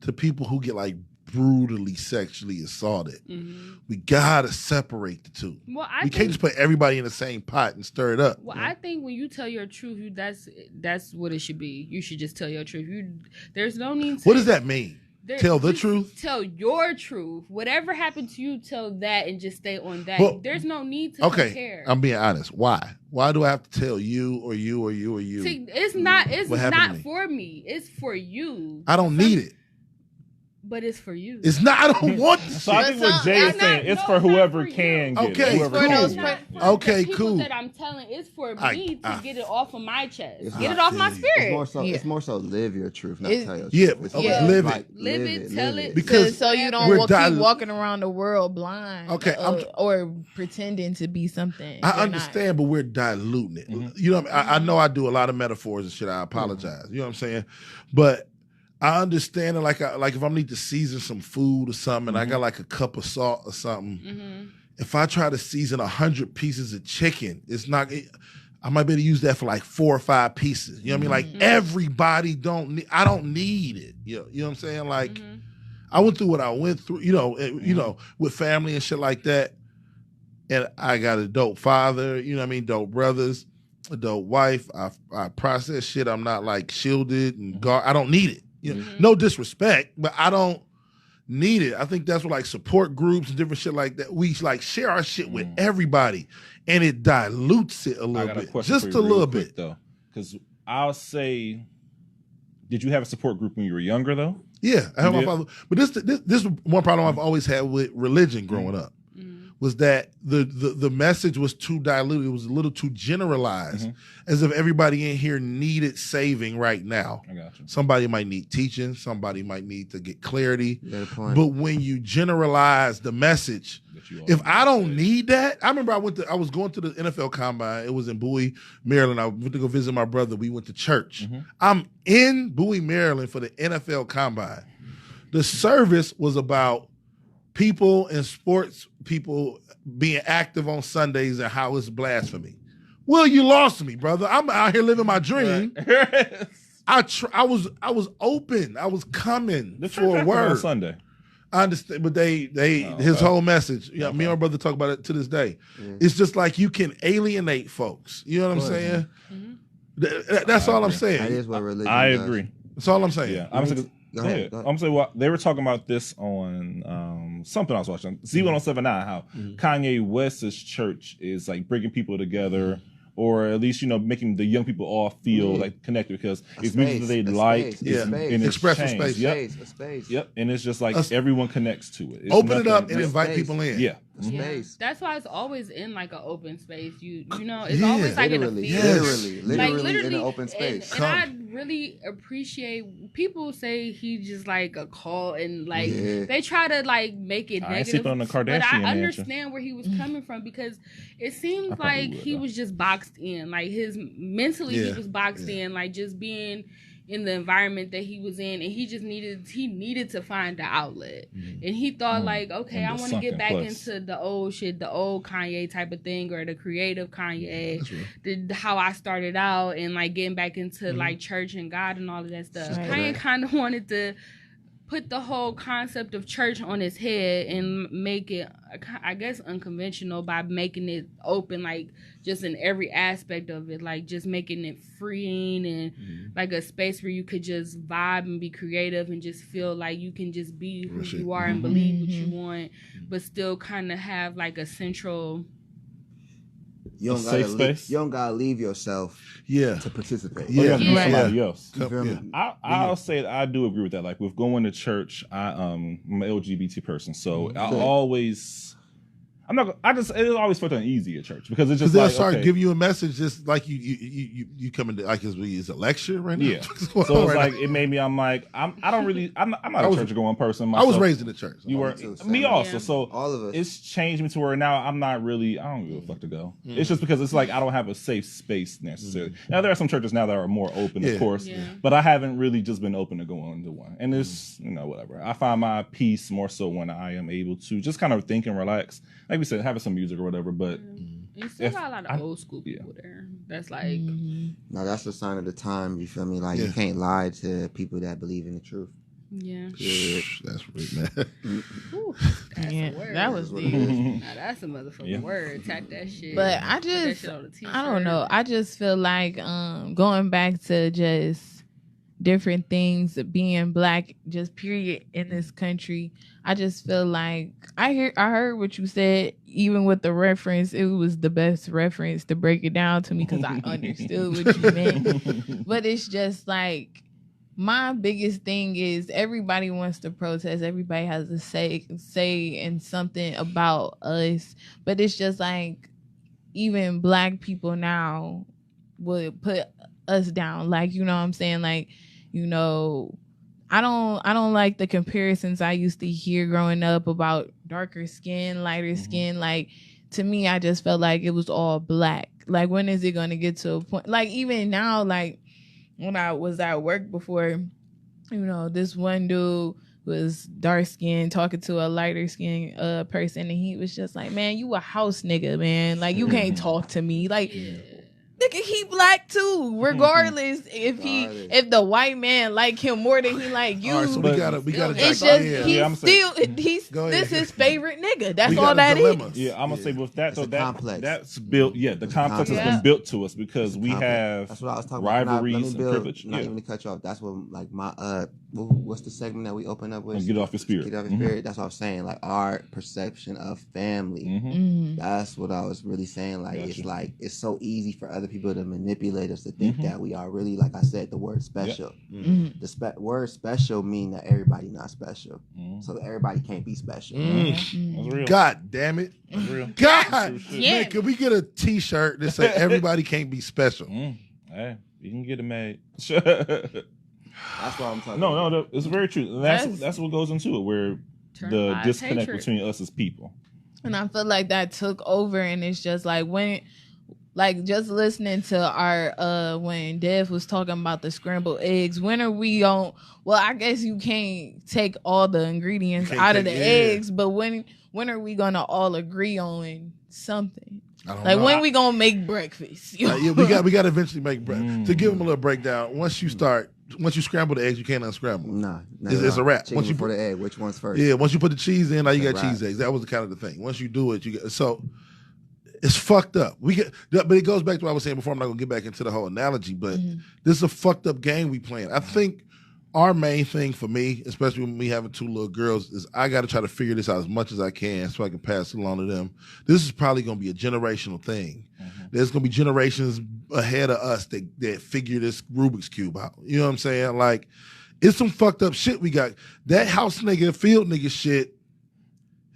to people who get like brutally sexually assaulted, we gotta separate the two.
Well, I
We
think,
can't just put everybody in the same pot and stir it up.
Well, I think when you tell your truth, that's what it should be. You should just tell your truth. There's no need to.
What does that mean? Tell the
just
truth?
Tell your truth. Whatever happened to you, tell that and just stay on that.
Well,
There's no need to
Okay,
compare.
I'm being honest. Why? Why do I have to tell you or you or you or you?
See, it's not. It's
What happened to
not
me?
for me. It's for you.
I don't need it.
But it's for you.
It's not. I don't want the
So I
shit.
think what Jay is saying, it's for whoever can get
Okay,
it. Whoever
cool.
can
It's
get
for
it.
those
Okay,
the people
cool.
that I'm telling, it's for
I-
me to get it off of my chest.
It's
Get
not
it off my
feeling you.
spirit.
It's more so.
Yeah.
It's more so live your truth, not
It's-
tell your
Yeah,
truth. It's
okay,
more
live
like,
it.
Live it, tell it.
Because
so you don't
we're
walking around the world blind.
Okay,
or pretending to be something.
I
you're not.
understand, but we're diluting it. You know what I mean? I know I do a lot of metaphors and shit. I apologize. You know what I'm saying? But I understand it like if I need to season some food or something and I got like a cup of salt or something, if I try to season 100 pieces of chicken, it's not I might be able to use that for like 4 or 5 pieces. You know what I mean? Like everybody I don't need it. You know what I'm saying? Like I went through what I went through, with family and shit like that. And I got a dope father, you know what I mean? Dope brothers, a dope wife. I process shit. I'm not like shielded and guard. I don't need it. You know, no disrespect, but I don't need it. I think that's what like support groups and different shit like that. We like share our shit with everybody, and it dilutes it a
I
little
got a
bit,
question
just
for
a
you real
little
quick,
bit.
though, because I'll say, did you have a support group when you were younger though?
Yeah, I have my
did?
father. But this is one problem I've always had with religion growing up. Was that the message was too diluted. It was a little too generalized, as if everybody in here needed saving right now.
I got you.
Somebody might need teaching. Somebody might need to get clarity.
You got a point.
But when you generalize the message,
That you
if
always
I don't
say.
need that, I remember I was going to the NFL Combine. It was in Bowie, Maryland. I went to go visit my brother. We went to church. I'm in Bowie, Maryland for the NFL Combine. The service was about people and sports people being active on Sundays and how it's blasphemy. Well, you lost me, brother. I'm out here living my dream. I was open. I was coming
The
for a
on
word.
Sunday.
I understand, but his whole message. Yeah, me and my brother talk about it to this day. Yeah. It's just like you can alienate folks. You know what I'm saying? Mm-hmm. That's all I'm saying.
That is what religion
I
does.
agree.
That's all I'm saying.
Yeah, I'm saying. I'm saying. Well, they were talking about this on something I was watching. Z1079. How Kanye West's church is like bringing people together. Or at least, making the young people all feel like connected because it's music that they like.
And expressive space.
A space.
Yep. And it's just like everyone connects to it. It's
open it up and invite people in.
Yeah.
Space.
That's why it's always in like an open space. You know, it's always like in a field.
Literally in an open space.
And I really appreciate people say he's just like a cult and like they try to like make it negative.
On the Kardashian
but I
mansion.
understand where he was coming from because it seems like he was just boxed in. Like mentally he was boxed in, like just being in the environment that he was in, and he needed to find the outlet. And he thought like, okay, I want to get back into the old shit, the old Kanye type of thing, or the creative Kanye, how I started out, and like getting back into like church and God and all of that stuff. Kanye kind of wanted to put the whole concept of church on his head and make it, I guess, unconventional by making it open, like just in every aspect of it, like just making it freeing and like a space where you could just vibe and be creative and just feel like you can just be who you are and believe what you want, but still kind of have like a central.
You don't gotta leave yourself to participate.
Somebody else. I'll say that I do agree with that. Like with going to church, I'm an LGBT person, so I always. It always felt uneasy at church because it's just
they'll
like,
start giving you a message just like you come into like it's a lecture right now.
Yeah. So it's like it made me. I'm like I'm not a church going person. Myself.
I was raised in the church.
You were me also.
Yeah.
So
all of us.
It's changed me to where now I don't give a fuck to go. It's just because it's like I don't have a safe space necessarily. Now there are some churches now that are more open, of course, but I haven't really just been open to going to one. And it's whatever. I find my peace more so when I am able to just kind of think and relax. Like we said, having some music or whatever, but
you still got a lot of old school people there. That's like
now that's a sign of the time. You feel me? Like you can't lie to people that believe in the truth.
Yeah.
That's right, man.
That's a word.
That was deep.
Now that's a motherfucking word. Tack that shit.
But I don't know. I just feel like going back to just different things, being black, just period in this country. I just feel like I heard what you said, even with the reference. It was the best reference to break it down to me because I understood what you meant. But it's just like my biggest thing is everybody wants to protest. Everybody has a say in something about us. But it's just like even black people now would put us down. Like, you know what I'm saying? Like, I don't like the comparisons I used to hear growing up about darker skin, lighter skin. Like, to me, I just felt like it was all black. Like, when is it going to get to a point? Like, even now, like, when I was at work before, this one dude was dark skinned talking to a lighter skinned person, and he was just like, man, you a house nigga, man. Like, you can't talk to me. Like, nigga, he black too. Regardless if the white man like him more than he like you.
All right, so we gotta
it's just he's his favorite nigga. That's all that is.
Yeah, I'm gonna say with that though,
complex.
That's built. Yeah, the complex has been built to us because we have
that's what I was talking
rivalries
about.
and privilege.
Not even to cut you off. That's what like my what's the segment that we open up with?
Get off your spirit.
Get off your spirit. That's what I was saying. Like our perception of family. That's what I was really saying. Like it's like it's so easy for other people to manipulate us to think that we are really, like I said, the word special. The word special mean that everybody not special. So everybody can't be special.
God damn it. God. Man, can we get a t-shirt that say everybody can't be special?
Hey, you can get it made.
That's what I'm talking about.
No, it's very true. That's what goes into it, where the disconnect between us as people.
And I feel like that took over, and it's just like when like just listening to our when Dev was talking about the scrambled eggs, when are we on? Well, I guess you can't take all the ingredients out of the eggs, but when are we gonna all agree on something?
I don't
Like
know.
when we gonna make breakfast?
Yeah, we got to eventually make bread. To give them a little breakdown, once you scramble the eggs, you can't unscramble.
Nah,
It's a wrap.
Chicken
Once you
before
put
the egg, which one's first?
Yeah, once you put the cheese in, now you got
It's a
cheese
wrap.
eggs. That was kind of the thing. Once you do it, you get so it's fucked up. But it goes back to what I was saying before. I'm not gonna get back into the whole analogy, but this is a fucked up game we playing. I think our main thing for me, especially when we having two little girls, is I got to try to figure this out as much as I can so I can pass it along to them. This is probably gonna be a generational thing. There's gonna be generations ahead of us that figure this Rubik's Cube out. You know what I'm saying? Like, it's some fucked up shit we got. That house nigga, field nigga shit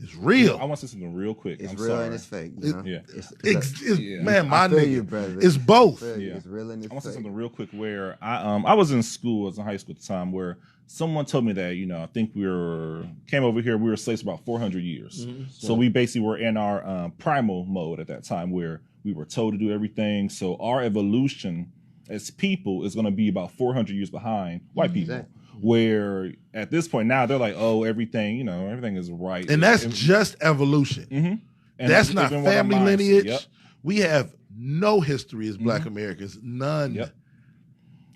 is real.
I want to say something real quick.
It's
I'm
real
sorry.
and it's fake. You know?
Yeah.
Man, my
I feel
nigga,
you, brother.
it's both.
I feel you.
Yeah.
It's real and it's
I want to say
fake.
something real quick where I was in school, I was in high school at the time, where someone told me that, I think came over here, we were slaves for about 400 years. So we basically were in our primal mode at that time where we were told to do everything. So our evolution as people is going to be about 400 years behind white people.
Exactly.
Where at this point now they're like, oh, everything, everything is right.
And that's just evolution.
And
That's not
even with our
family
minds-
lineage.
Yep.
We have no history as Black Americans. None.
Yep.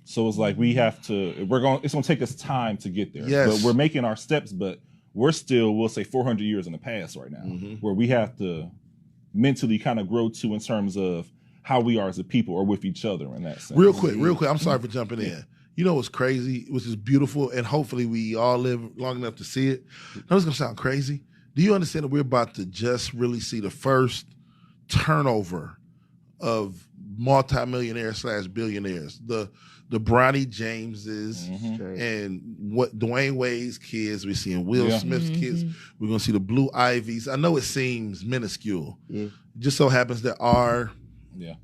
So it's like it's gonna take us time to get there.
Yes.
But we're making our steps, but we're still, we'll say 400 years in the past right now, where we have to mentally kind of grow to in terms of how we are as a people or with each other in that sense.
Real quick. I'm sorry for jumping in. You know what's crazy, which is beautiful, and hopefully we all live long enough to see it. Now, it's going to sound crazy. Do you understand that we're about to just really see the first turnover of multimillionaires / billionaires? The Bronny Jameses and what Dwayne Wade's kids. We're seeing Will Smith's kids. We're going to see the Blue Ivies. I know it seems minuscule.
Yeah.
It just so happens that
Yeah.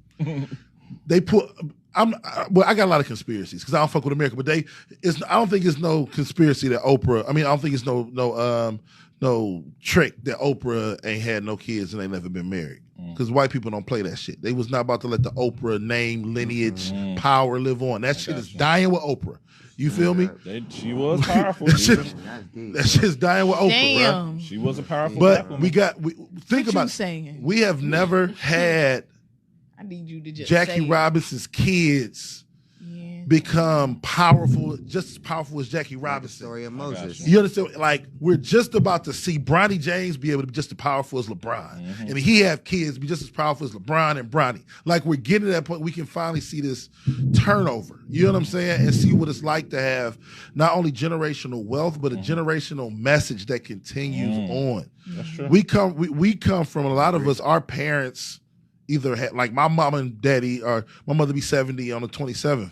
they put. I got a lot of conspiracies because I don't fuck with America, but I don't think it's no conspiracy that Oprah. I don't think it's no trick that Oprah ain't had no kids and they never been married. Because white people don't play that shit. They was not about to let the Oprah name, lineage, power live on. That shit is dying with Oprah. You feel me?
She was powerful.
That
dude.
that shit's dying with Oprah,
Damn.
right?
She was a powerful black
But
woman.
think
What
about
you saying?
we have never had
I need you to just
Jackie
say it.
Robinson's kids
Yeah.
become powerful, just as powerful as Jackie
The
Robinson.
story of Moses.
You understand? Like, we're just about to see Bronny James be able to be just as powerful as LeBron. And he have kids be just as powerful as LeBron and Bronny. Like, we're getting to that point we can finally see this turnover. You know what I'm saying? And see what it's like to have not only generational wealth, but a generational message that continues on.
That's true.
We come from, a lot of us, our parents either had, like my mom and daddy, or my mother be 70 on the 27th.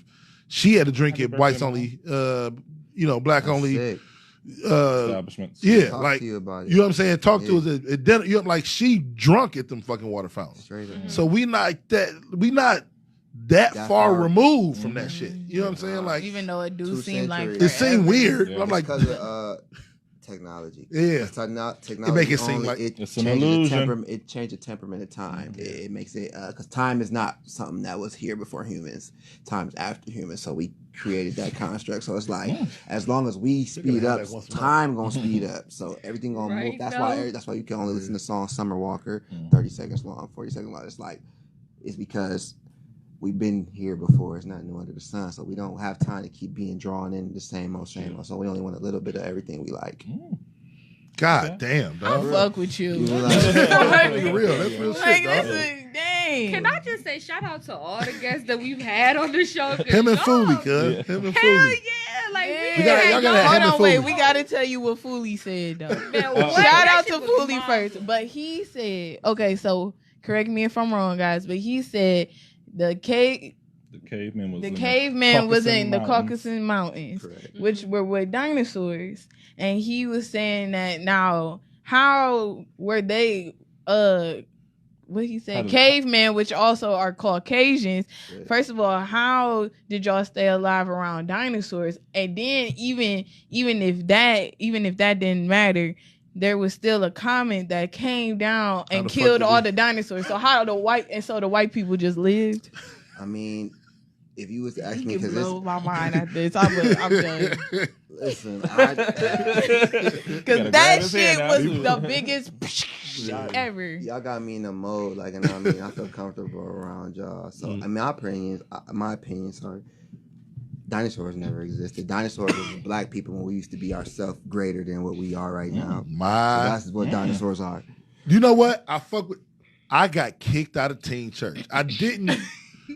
She had to drink
Happy
it whites
birthday,
only, black only.
Sick.
Establishments.
Yeah,
Talk
like,
to you about it.
you know what I'm saying? Talk to us at dinner. Like, she drunk at them fucking water fountains.
Straight up.
So we not that
That
far
far.
removed from that shit. You know what I'm saying? Like,
Even though it do
2
seem like
centuries.
it seemed weird.
Yeah.
But I'm like,
because of technology.
Yeah.
Technology
make it seem
only-
like
it's an
changes the
illusion.
It changed the temperament of time. It makes it because time is not something that was here before humans. Time is after humans. So we created that construct. So it's like as long as we speed
have
up,
that once a month.
time gonna speed up. So everything gonna move.
Right,
That's why you can only listen to songs Summer Walker 30 seconds long, 40 seconds long. It's because we've been here before. It's not new under the sun. So we don't have time to keep being drawn in the same old. So we only want a little bit of everything we like.
God damn,
I
dog.
fuck with you.
You know,
That's real. That's real
Like,
shit, dog.
listen, dang.
Can I just say shout out to all the guests that we've had on the show? 'cause
Him and
y'all-
Foolie, cuz.
Yeah.
Him and
Hell
Foolie.
yeah! Like
Yeah.
We gotta- y'all gotta have him and
Hold on, wait.
Foolie.
We gotta tell you what Foolie said though.
Man, what?
Shout
That
out to
shit was
Foolie
bomb.
first, but he said, okay, so correct me if I'm wrong, guys, but he said the caveman was in the Caucasus Mountains,
Correct.
which were with dinosaurs, and he was saying that now how were they what he
How
said
did-
cavemen, which also are Caucasians.
Yeah.
First of all, how did y'all stay alive around dinosaurs? And then even if that didn't matter, there was still a comet that came down
How
and
the fuck
killed
did
all
it-
the dinosaurs. So the white people just lived.
I mean, if you was to ask
You
me,
can
because
blow my mind at this. I'm done.
listen,
Because
Gotta
that
grab his
shit
hand out,
was
too.
the biggest
Y'all-
ever.
y'all got me in a mode, like, you know what I mean? I feel comfortable around y'all. So, I mean, my opinion, sorry, dinosaurs never existed. Dinosaurs was black people when we used to be ourselves greater than what we are right now.
My,
That's what dinosaurs are.
you know what? I got kicked out of teen church. I didn't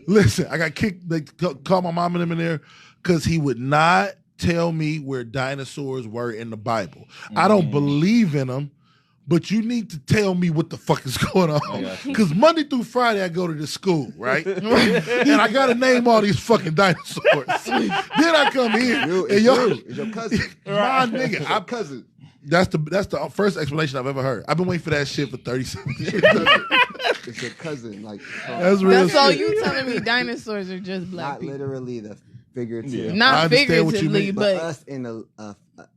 listen. I got kicked. They called my mom and them in there because he would not tell me where dinosaurs were in the Bible. I don't believe in them. But you need to tell me what the fuck is going on. Because Monday through Friday, I go to this school, right? And I got to name all these fucking dinosaurs. Then I come here.
It's your cousin.
My nigga.
It's your cousin.
That's the first explanation I've ever heard. I've been waiting for that shit for 37 years.
It's your cousin. Like,
That's real
That's all
shit.
you telling me. Dinosaurs are just black
not
people.
literally the figurative.
Yeah.
I
Not
understand what you
figuratively,
mean,
But
but
us in the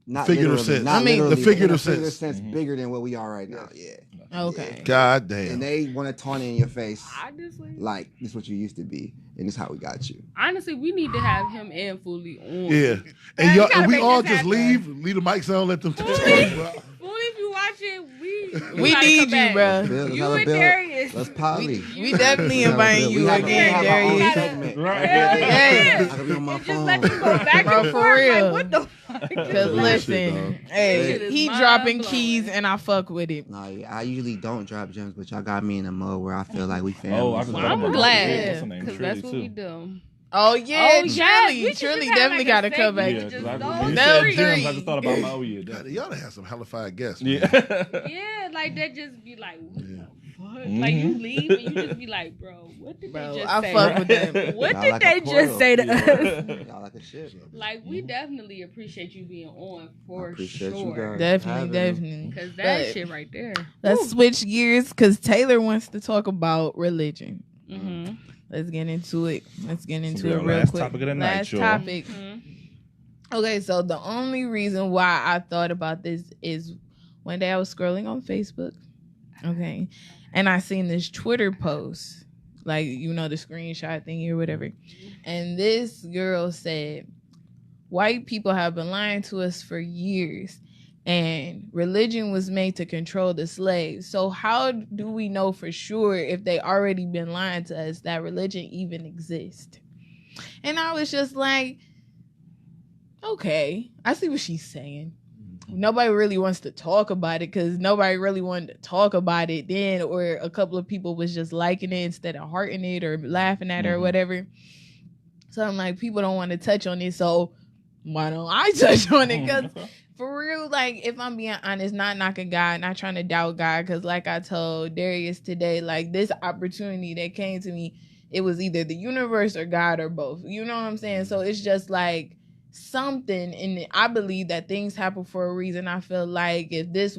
not
Figurative
literally,
sense.
not
I mean,
literally,
the
but in a
figurative
figurative
sense.
sense bigger than what we are right now. Yeah.
okay.
God
And
damn.
they want to taunt it in your face,
Honestly,
like this is what you used to be, and this is how we got you.
honestly, we need to have him and Fully on.
Yeah. And
Man,
y'all,
we gotta
and we
make
all
this
just
happen.
leave the mics on, let them talk.
Fully, if you watch it,
We
gotta
need
come
you,
back.
bro.
Let's
You
have a
and
bill.
Darius.
Let's poly.
We definitely inviting you again, Darius.
Right.
Hell yeah.
I could be on my
And just
phone.
let you go back
Bro,
and
for
forth.
real.
Like, what the fuck?
Cause
Real shit,
listen,
dog.
Shit
hey,
is
he dropping
mind-blowing.
keys and I fuck with it.
Nah, yeah, I usually don't drop gems, but y'all got me in a mode where I feel like we family.
Oh, I just
Well,
thought
I'm
about
glad
that. What's her name?
because
Trilly,
that's what
too.
we do.
Oh yeah,
Oh, yes.
Shirley,
We should
Shirley
just have,
definitely
like,
got to
a
come back.
Yeah,
Just
'cause I,
those
when you
those
said gems,
three.
I just thought about my, oh yeah,
God,
that.
y'all done had some hellified guests. Man.
Yeah.
Yeah, like that just be like, what
Yeah.
the fuck? Like you leave and you just be like, bro, what did
Bro,
they just
I
say?
fuck with them.
What
Y'all
did
like a
they
portal.
just say to us?
Y'all like a shit.
Like we definitely appreciate you being on for
I appreciate you
sure.
guys.
Definitely,
Having
definitely.
Cause that
But
shit right there.
let's switch gears because Taylor wants to talk about religion.
Mm-hmm.
Let's get into it. Let's get into
be
it
our
real
last
quick.
topic of the night,
Last
y'all.
topic.
Mm-hmm.
Okay, so the only reason why I thought about this is one day I was scrolling on Facebook, okay, and I seen this Twitter post, like, you know, the screenshot thingy or whatever, and this girl said, white people have been lying to us for years, and religion was made to control the slaves. So how do we know for sure if they already been lying to us that religion even exists? And I was just like, okay, I see what she's saying. Nobody really wants to talk about it because nobody really wanted to talk about it then, or a couple of people was just liking it instead of hearting it or laughing at it or whatever. So I'm like, people don't want to touch on it, so why don't I touch on it? Because for real, like, if I'm being honest, not knocking God, not trying to doubt God, because like I told Darius today, like, this opportunity that came to me, it was either the universe or God or both. You know what I'm saying? So it's just like something in it. I believe that things happen for a reason. I feel like if this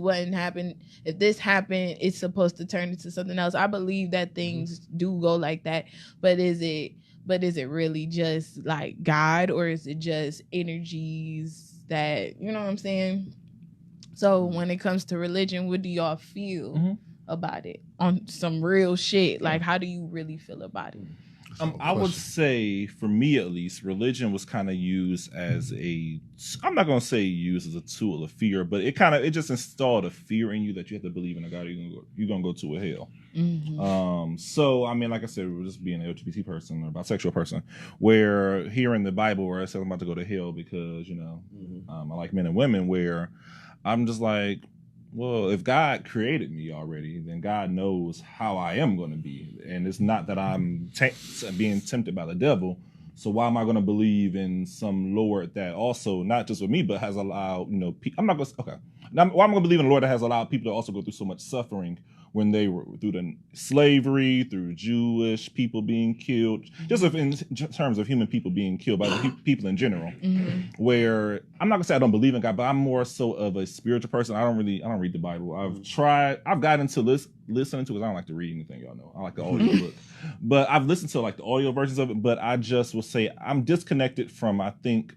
happened, it's supposed to turn into something else. I believe that things do go like that. But is it really just like God, or is it just energies that, you know what I'm saying? So when it comes to religion, what do y'all feel about it on some real shit? Like, how do you really feel about it?
I would say, for me at least, religion was kind of used as I'm not going to say used as a tool of fear, but it just installed a fear in you that you have to believe in a God, you're going to go to a hell.
Mm-hmm.
So, I mean, like I said, we're just being an LGBT person or bisexual person, where here in the Bible where it says I'm about to go to hell because, you know, I like men and women, where I'm just like, well, if God created me already, then God knows how I am going to be. And it's not that I'm being tempted by the devil. So why am I going to believe in some Lord that also, not just with me, but has allowed, you know, I'm not going to, okay. Now, why am I going to believe in a Lord that has allowed people to also go through so much suffering when they were through the slavery, through Jewish people being killed, just in terms of human people being killed by the people in general, where I'm not gonna say I don't believe in God, but I'm more so of a spiritual person. I don't read the Bible. I've gotten into listening to it. I don't like to read anything, y'all know. I like the audio book, but I've listened to like the audio versions of it, but I just will say I'm disconnected from, I think,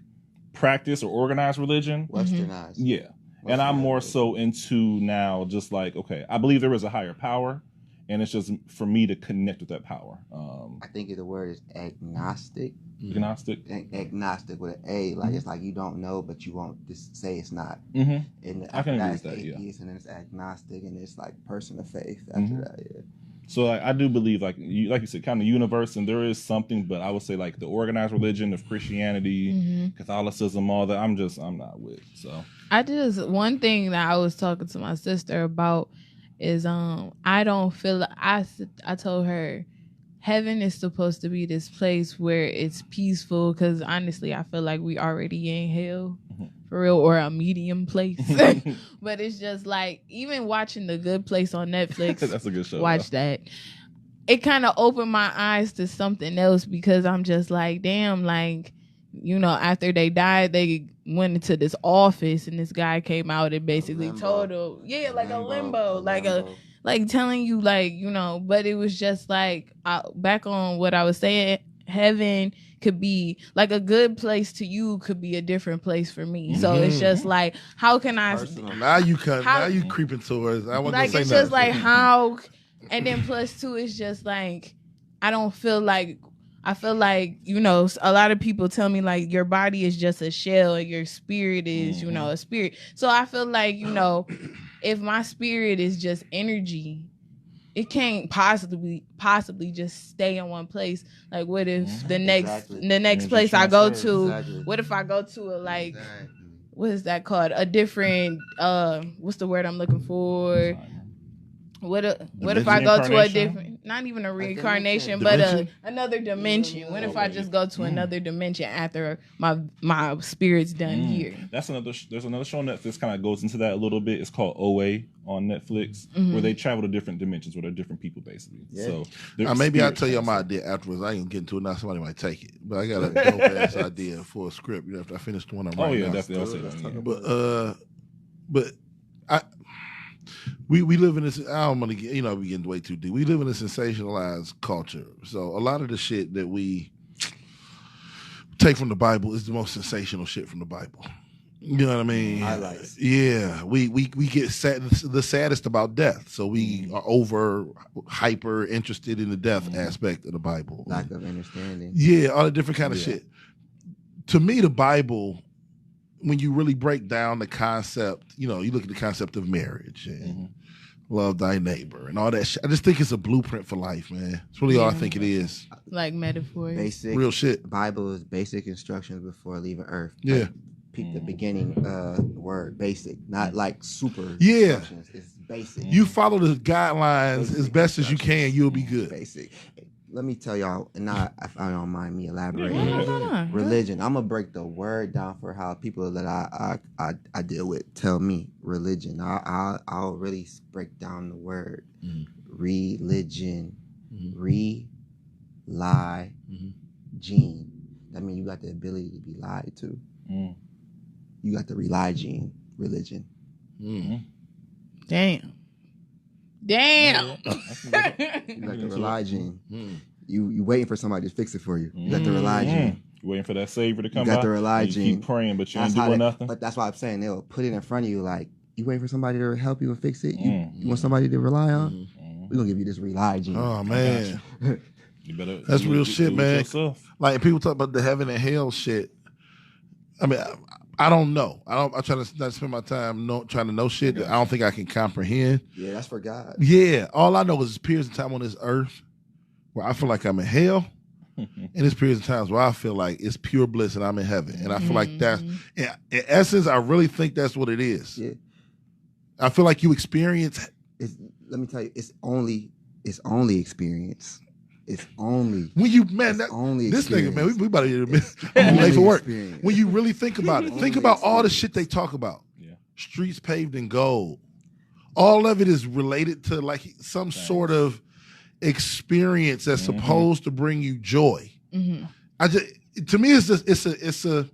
practice or organized religion.
Westernized.
Yeah. And I'm more so into now just like, okay, I believe there is a higher power, and it's just for me to connect with that power.
I think the word is agnostic.
Agnostic?
Agnostic with an A. Like, it's like you don't know, but you won't just say it's not.
Mm-hmm.
And
I can agree with
that,
that,
atheist, and then it's agnostic, and it's like person of faith after that, yeah.
So like, I do believe, like you said, kind of universe, and there is something, but I would say like the organized religion of Christianity, Catholicism, all that, I'm not with. So
one thing that I was talking to my sister about is I don't feel I told her heaven is supposed to be this place where it's peaceful, because honestly I feel like we already in hell for real, or a medium place. But it's just like, even watching The Good Place on Netflix,
that's a good show.
Watch that. It kind of opened my eyes to something else, because I'm just like, damn, like, you know, after they died, they went into this office, and this guy came out and basically told them, a limbo, like telling you, like, you know. But it was just like, back on what I was saying, heaven could be like a good place to you, could be a different place for me. So it's just like, how can I?
Now you creeping towards. I want
like,
to say
it's
nothing.
just like how, and then plus two, it's just like, I feel like, you know, a lot of people tell me like your body is just a shell and your spirit is, you know, a spirit. So I feel like, you know, if my spirit is just energy, it can't possibly just stay in one place. Like, what if the next place I go to, what if I go to a, like, what is that called? A different, what's the word I'm looking for? What if I go to a different, not even a reincarnation, but another dimension? What if I just go to another dimension after my spirit's done here? There's
another show on Netflix kind of goes into that a little bit. It's called OA on Netflix, where they travel to different dimensions, where they're different people basically. Yeah. So
maybe I'll tell you my idea afterwards. I ain't gonna get into it now. Somebody might take it, but I got a dope ass idea for a script. You know, after I finish the one I'm writing.
Oh yeah, definitely. I'll say that.
But we live in this. I don't want to get, we getting way too deep. We live in a sensationalized culture. So a lot of the shit that we take from the Bible is the most sensational shit from the Bible. You know what I mean?
Highlights.
Yeah, we get the saddest about death. So we are hyper interested in the death aspect of the Bible.
Lack of understanding.
Yeah, all the different kind of shit. To me, the Bible, when you really break down the concept, you look at the concept of marriage and love thy neighbor and all that shit. I just think it's a blueprint for life, man. It's really all I think it is.
Like metaphors.
Basic.
Real shit.
Bible is basic instructions before leaving earth.
Yeah.
Like, the beginning word, basic. Not like super instructions. It's basic.
You follow the guidelines as best as you can, you'll be good.
Basic. Let me tell y'all, and now if I don't mind me elaborating.
No.
Religion. I'm gonna break the word down for how people that I deal with tell me religion. I'll really break down the word religion. Lie, gene. That means you got the ability to be lied to. You got the rely gene, religion.
Damn.
You got the rely gene. You waiting for somebody to fix it for you. You got the rely gene.
You waiting for that savior to come
by. You got the
by.
rely gene.
You keep praying, but you ain't doing nothing.
But that's why I'm saying they'll put it in front of you like, you waiting for somebody to help you and fix it? You want somebody to rely on? We're going to give you this rely gene.
Oh, man.
You better
that's real shit, man.
Yourself.
Like, people talk about the heaven and hell shit. I mean, I don't know. I try to not spend my time trying to know shit that I don't think I can comprehend.
Yeah, that's for God.
Yeah, all I know is periods of time on this earth where I feel like I'm in hell, and there's periods of times where I feel like it's pure bliss and I'm in heaven. And I feel like that's, in essence, I really think that's what it is. Yeah. I feel like you experience.
Let me tell you, it's only experience. It's only
when you this nigga, man, we about to get I'm late for work. Experience. When you really think about it, think about all the shit they talk about. Yeah. Streets paved in gold. All of it is related to like some sort of experience that's supposed to bring you joy. To me, it's a.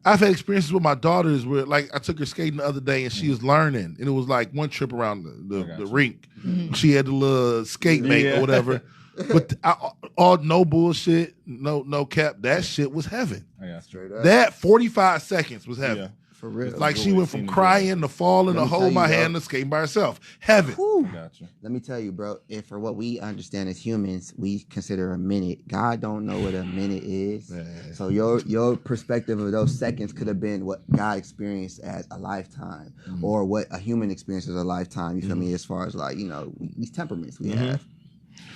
I've had experiences with my daughters where, like, I took her skating the other day and she was learning, and it was like one trip around the rink. She had the little skate mate or whatever, but all no bullshit, no cap. That shit was heaven.
Straight up.
That 45 seconds was heaven.
For real.
Like she
Joy
went from
seemed to
crying to falling
Let
to
me tell
hold
you,
my
bro.
hand to skating by herself. Heaven.
Whew.
Gotcha.
Let me tell you, bro. And for what we understand as humans, we consider a minute. God don't know what a minute is.
Man.
So your perspective of those seconds could have been what God experienced as a lifetime, or what a human experiences as a lifetime. You feel me? As far as like these temperaments we have.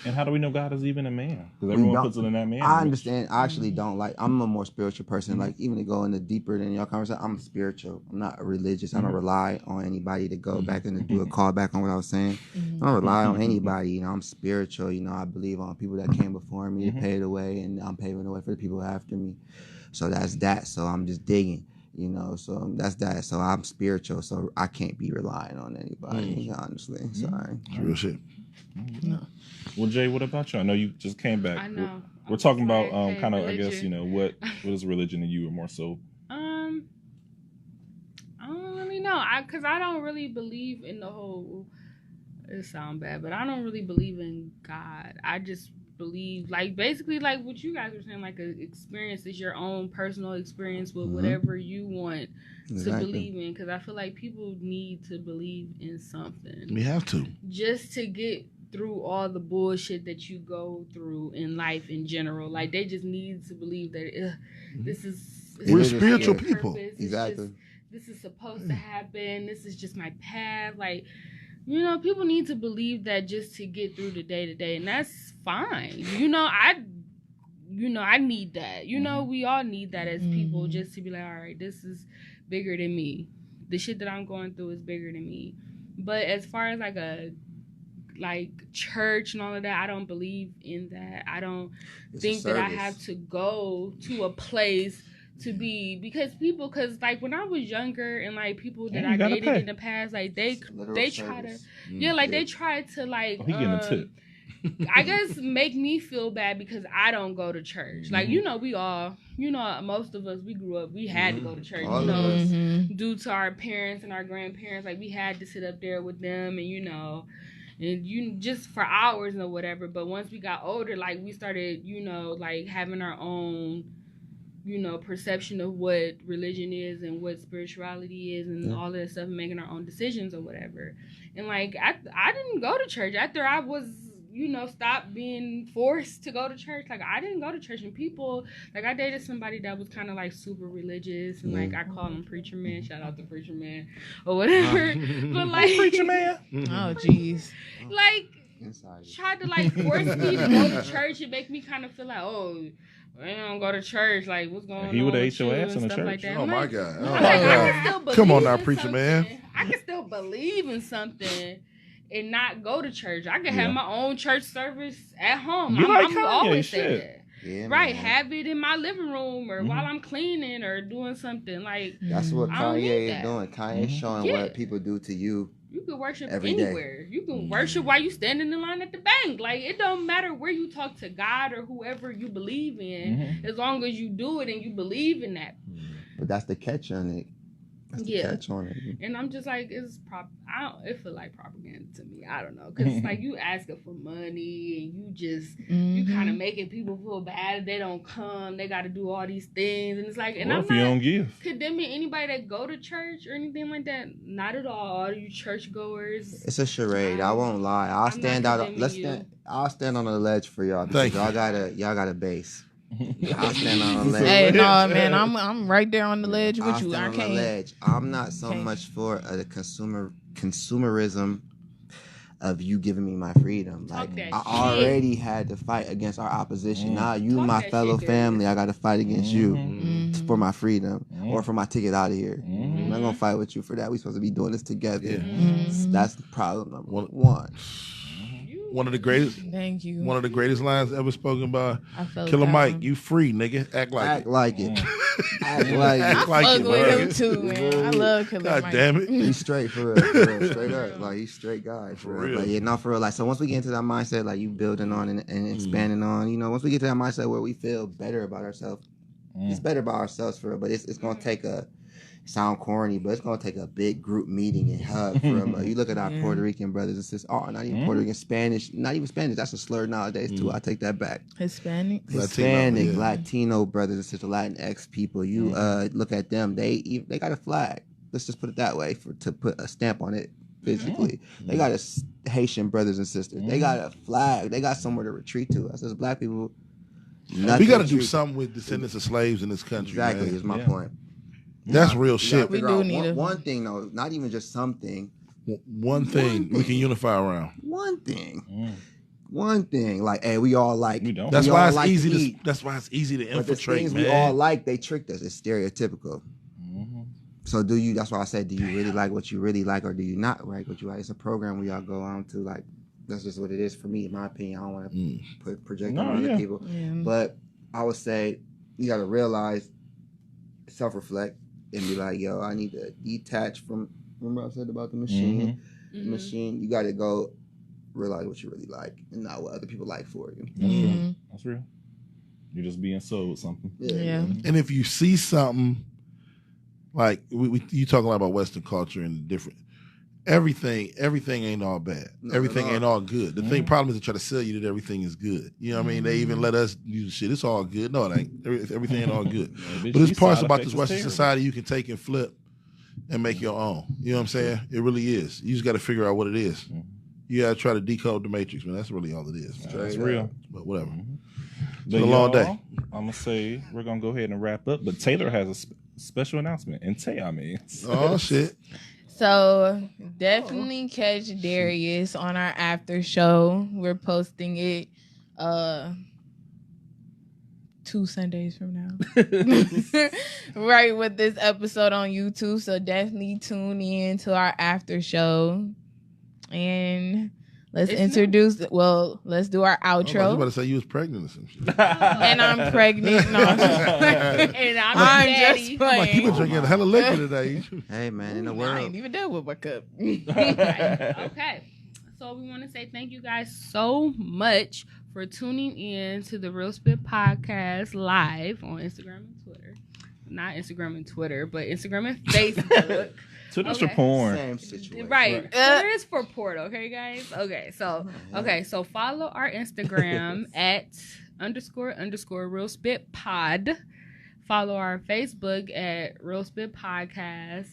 And how do we know God is even a man? Because
We
everyone
don't-
puts it in that man.
I
image.
understand. I actually don't like. I'm a more spiritual person. Like even to go into deeper than your conversation, I'm spiritual. I'm not religious. I don't rely on anybody to go back and to do a call back on what I was saying. I don't rely on anybody. I'm spiritual. I believe on people that came before me to pave the way, and I'm paving the way for the people after me. So that's that. So I'm just digging. So that's that. So I'm spiritual. So I can't be relying on anybody. Honestly, sorry.
It's real shit.
Well, Jay, what about you? I know you just came back.
I know.
We're talking about
Hey,
kind of, I guess,
religion.
what is religion to you, or more so?
I don't really know. Cause I don't really believe in the whole. It sounds bad, but I don't really believe in God. I just believe, like, basically, like what you guys were saying, like, an experience is your own personal experience with whatever you want to believe in. Cause I feel like people need to believe in something
We have to.
just to get through all the bullshit that you go through in life in general. Like, they just need to believe that this is
We're
this is
spiritual
my
people.
purpose. It's
Exactly.
just- this is supposed to happen. This is just my path. Like, people need to believe that just to get through the day to day, and that's fine. I need that. We all need that as people, just to be like, all right, this is bigger than me. The shit that I'm going through is bigger than me. But as far as like church and all of that, I don't believe in that. I don't think that I have to go to a place to be, because like when I was younger and like people that I dated in the past, like they try to they try to like
Oh, he getting a tip.
I guess make me feel bad because I don't go to church. Like, we all, most of us, we grew up, we had to go to church,
All of us.
due to our parents and our grandparents. Like, we had to sit up there with them and, and just for hours or whatever. But once we got older, like, we started, like having our own, perception of what religion is and what spirituality is and all that stuff, and making our own decisions or whatever. And like, I didn't go to church after I was, stopped being forced to go to church. Like, I didn't go to church, and people, like, I dated somebody that was kind of like super religious, and like, I call him preacher man, shout out to preacher man or whatever. But like,
Preacher man.
Oh, jeez.
like,
Inside.
tried to like force me to go to church and make me kind of feel like, oh, I don't go to church. Like, what's going on?
He would've
with
ate your
you
ass
and
in the
stuff like
church.
that.
Oh
I'm
my
like,
God.
I'm
Oh
like,
my
I can
God.
still believe
Come on now,
in
preacher man.
something. I can still believe in something and not go to church. I can
Yeah.
have my own church service at home.
You like
I'm
Kanye,
always
shit.
saying that.
Yeah,
Right,
man.
have it in my living room or while I'm cleaning or doing something. Like,
That's what
I don't need
Kanye is
that.
doing. Kanye's showing
Yeah.
what people do to you.
you can worship
Every day.
anywhere. You can worship while you standing in line at the bank. Like, it don't matter where you talk to God or whoever you believe in, as long as you do it and you believe in that.
But that's the catch on it. That's the catch on it.
And I'm just like, it feel like propaganda to me. I don't know, because like, you asking for money and you just you kind of making people feel bad if they don't come. They got to do all these things, and it's like, and
Or
I'm
if you
not
don't give.
condemning anybody that go to church or anything like that. Not at all. All you church goers.
It's a charade. I won't lie. I'll
I'm
stand
not
out. Let's
condemning
stand. I'll stand on the ledge for y'all because
Thank
y'all got a base. I'll stand on the ledge.
Hey, no, man, I'm right there on the ledge with
I'll
you.
stand
I
on the
can't.
ledge. I'm not so
Can't.
much for the consumerism of you giving me my freedom.
Talk
Like,
that
I
shit.
already had to fight against our opposition. Now you,
Talk
my
that
fellow
shit,
family, I got to fight against you
Mm-hmm.
for my freedom or for my ticket out of here. I'm not gonna fight with you for that. We supposed to be doing this together.
Mm-hmm.
That's problem number one.
One of the greatest.
Thank you.
One of the greatest lines ever spoken by
I felt
Killer
that
Mike.
one.
You free, nigga. Act like
Act
it.
like it. Act like
Act
it.
like
Fuck
it,
with
bro.
him too, man. I love Killer
God
Mike.
damn it.
He's straight for real, straight up. Like, he's straight guy for real.
real.
Like, yeah, not for real. Like, so once we get into that mindset, like, you building on and expanding on, once we get to that mindset where we feel better about ourselves, it's better about ourselves for real. But it's gonna take sound corny, but it's gonna take a big group meeting and hug for them. You look at our Puerto Rican brothers and sisters. Oh, not even Puerto Rican, Spanish, not even Spanish. That's a slur nowadays too. I take that back.
Hispanic,
Latino brothers and sisters, Latinx people. You look at them. They got a flag. Let's just put it that way to put a stamp on it. Physically, they got Haitian brothers and sisters. They got a flag. They got somewhere to retreat to. Us as black people,
we got to do something with descendants of slaves in this country.
Exactly,
man.
is my point.
That's real shit.
We do need
one thing though, not even just something.
One thing we can unify around.
One thing. One thing. Like, hey, we all like.
We don't.
That's
we
why
all
it's
like
easy
to eat.
That's why it's easy to
But the
infiltrate,
things
man.
we all like, they tricked us. It's stereotypical. So do you? That's why I said, do you really like what you really like, or do you not like what you like? It's a program we all go on to. Like, that's just what it is for me, in my opinion. I don't want to project on other people, but I would say you got to realize, self-reflect, and be like, yo, I need to detach from. Remember I said about the machine. The machine. You got to go realize what you really like, and not what other people like for you.
That's real. You're just being sold something.
Yeah.
And if you see something. Like you talking a lot about Western culture and different everything ain't all bad.
No,
everything ain't all good. The problem is they try to sell you that everything is good. You know what I mean? They even let us use shit. It's all good. No, it ain't. Everything ain't all good.
But
there's parts about this Western society you can take and flip and make your own. You know what I'm saying? It really is. You just got to figure out what it is. You got to try to decode the matrix, man. That's really all it is. Man.
That's real.
But whatever.
It's
a long day.
I'm gonna say we're gonna go ahead and wrap up. But Taylor has a special announcement, and Tay,
Oh shit!
So definitely catch Darius on our after show. We're posting it 2 Sundays from now, right with this episode on YouTube. So definitely tune in to our after show and. Let's introduce. Well, let's do our outro.
I was about to say you was pregnant or some shit.
And I'm pregnant. No,
and I'm
just playing.
Like you been drinking hella liquor today.
Hey man, in the
I
world.
ain't even done with my cup.
Okay. So we want to say thank you guys so much for tuning in to the Real Spit Podcast live on Instagram and Twitter. Not Instagram and Twitter, but Instagram and Facebook.
Twitter's for porn.
Same situation.
Right. Twitter is for porn, okay, guys? Okay, so follow our Instagram at _ Real Spit Pod. Follow our Facebook at Real Spit Podcast.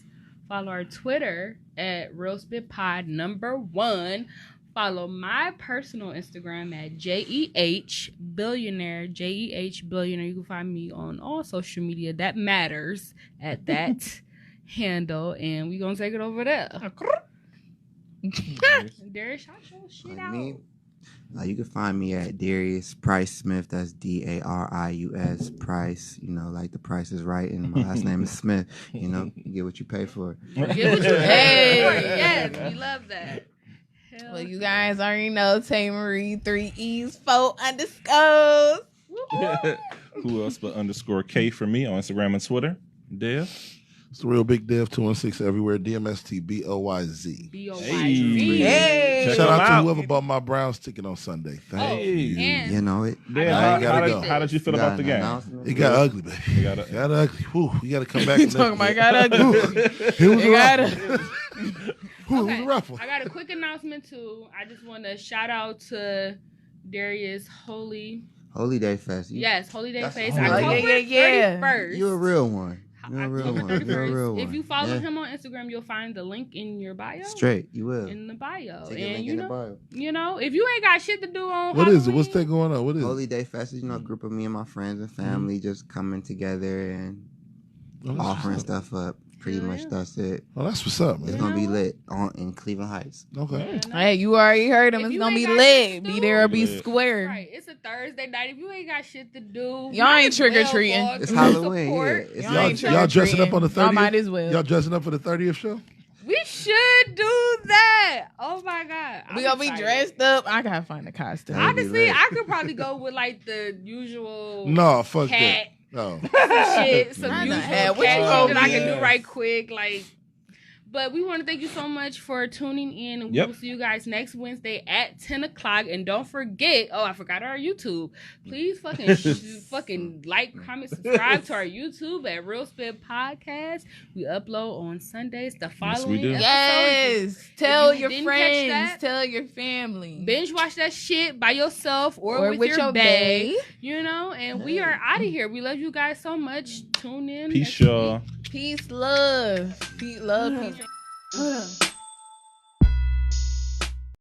Follow our Twitter at Real Spit Pod #1. Follow my personal Instagram at JEH Billionaire. JEH Billionaire. You can find me on all social media that matters at that handle, and we gonna take it over there. Darius, shout your shit out.
Me, you can find me at Darius Price Smith. That's DARIUS Price. You know, like the price is right, and my last name is Smith. You know, you get what you pay for.
Get what you pay for. Yes, we love that.
Well, you guys already know Tay Marie 3 E's 4 underscores.
Who else but _K for me on Instagram and Twitter? Dev.
It's the Real Big Dev 216 everywhere. DMSTBOYZ.
BOYZ.
Hey.
Shout out to whoever bought my Browns ticket on Sunday. Thank you.
And
You know it.
Dev,
I ain't gotta go.
how did you feel about the game?
It got ugly, baby.
It
got ugly. Whew, you got to come back.
You talking about got ugly?
It was a rough. It was a rough one.
I got a quick announcement too. I just want to shout out to Darius Holy
Day Fest.
Yes, Holy Day
That's
Face.
all right.
October
Yeah.
31st.
You're a real one. You're a real
October
one. You're a
31st.
real one.
If you follow
Yeah.
him on Instagram, you'll find the link in your bio.
Straight, you will.
In the bio.
Take a
And
link
you
in the
know,
bio.
if you ain't got shit to do on
What is it?
Halloween,
What's that going on? What is it?
Holy Day Fest is, a group of me and my friends and family just coming together and
Oh, that's
offering
what's up.
stuff up. Pretty much that's it.
Oh, that's what's up,
It's
man.
gonna be lit in Cleveland Heights.
Okay.
Hey, you already heard him.
If
It's
you
gonna be
ain't got shit
lit.
to
Be
do-
there or be
Lit.
square.
Right, it's a Thursday night. If you ain't got shit to do,
Y'all ain't trick-or-treating.
It's Halloween, yeah. It's
Y'all
Y'all,
ain't
y'all dressing up on the 30th?
Y'all might as well.
Y'all dressing up for the 30th show?
We should do that. Oh my god,
We gonna be dressed up. I gotta find a costume.
That'd be
Honestly,
lit.
I could probably go with like the usual
No, fuck
hat,
that. No.
some shit, some
Not the
usual
hat. What you
cat
gonna
shit that I
be?
can do right quick. Like, But we want to thank you so much for tuning in. And we
Yep.
will see you guys next Wednesday at 10 o'clock. And don't forget, I forgot our YouTube. Please fucking like, comment, subscribe to our YouTube at Real Spit Podcast. We upload on Sundays. The following
do.
episode.
Yes. Tell
you
your
didn't catch
friends.
that,
Tell your family.
binge watch that shit by yourself or with your bae. You know, and we are out of here. We love you guys so much. Tune in.
Peace,
next week.
y'all.
Peace, love. Peace, love, peace.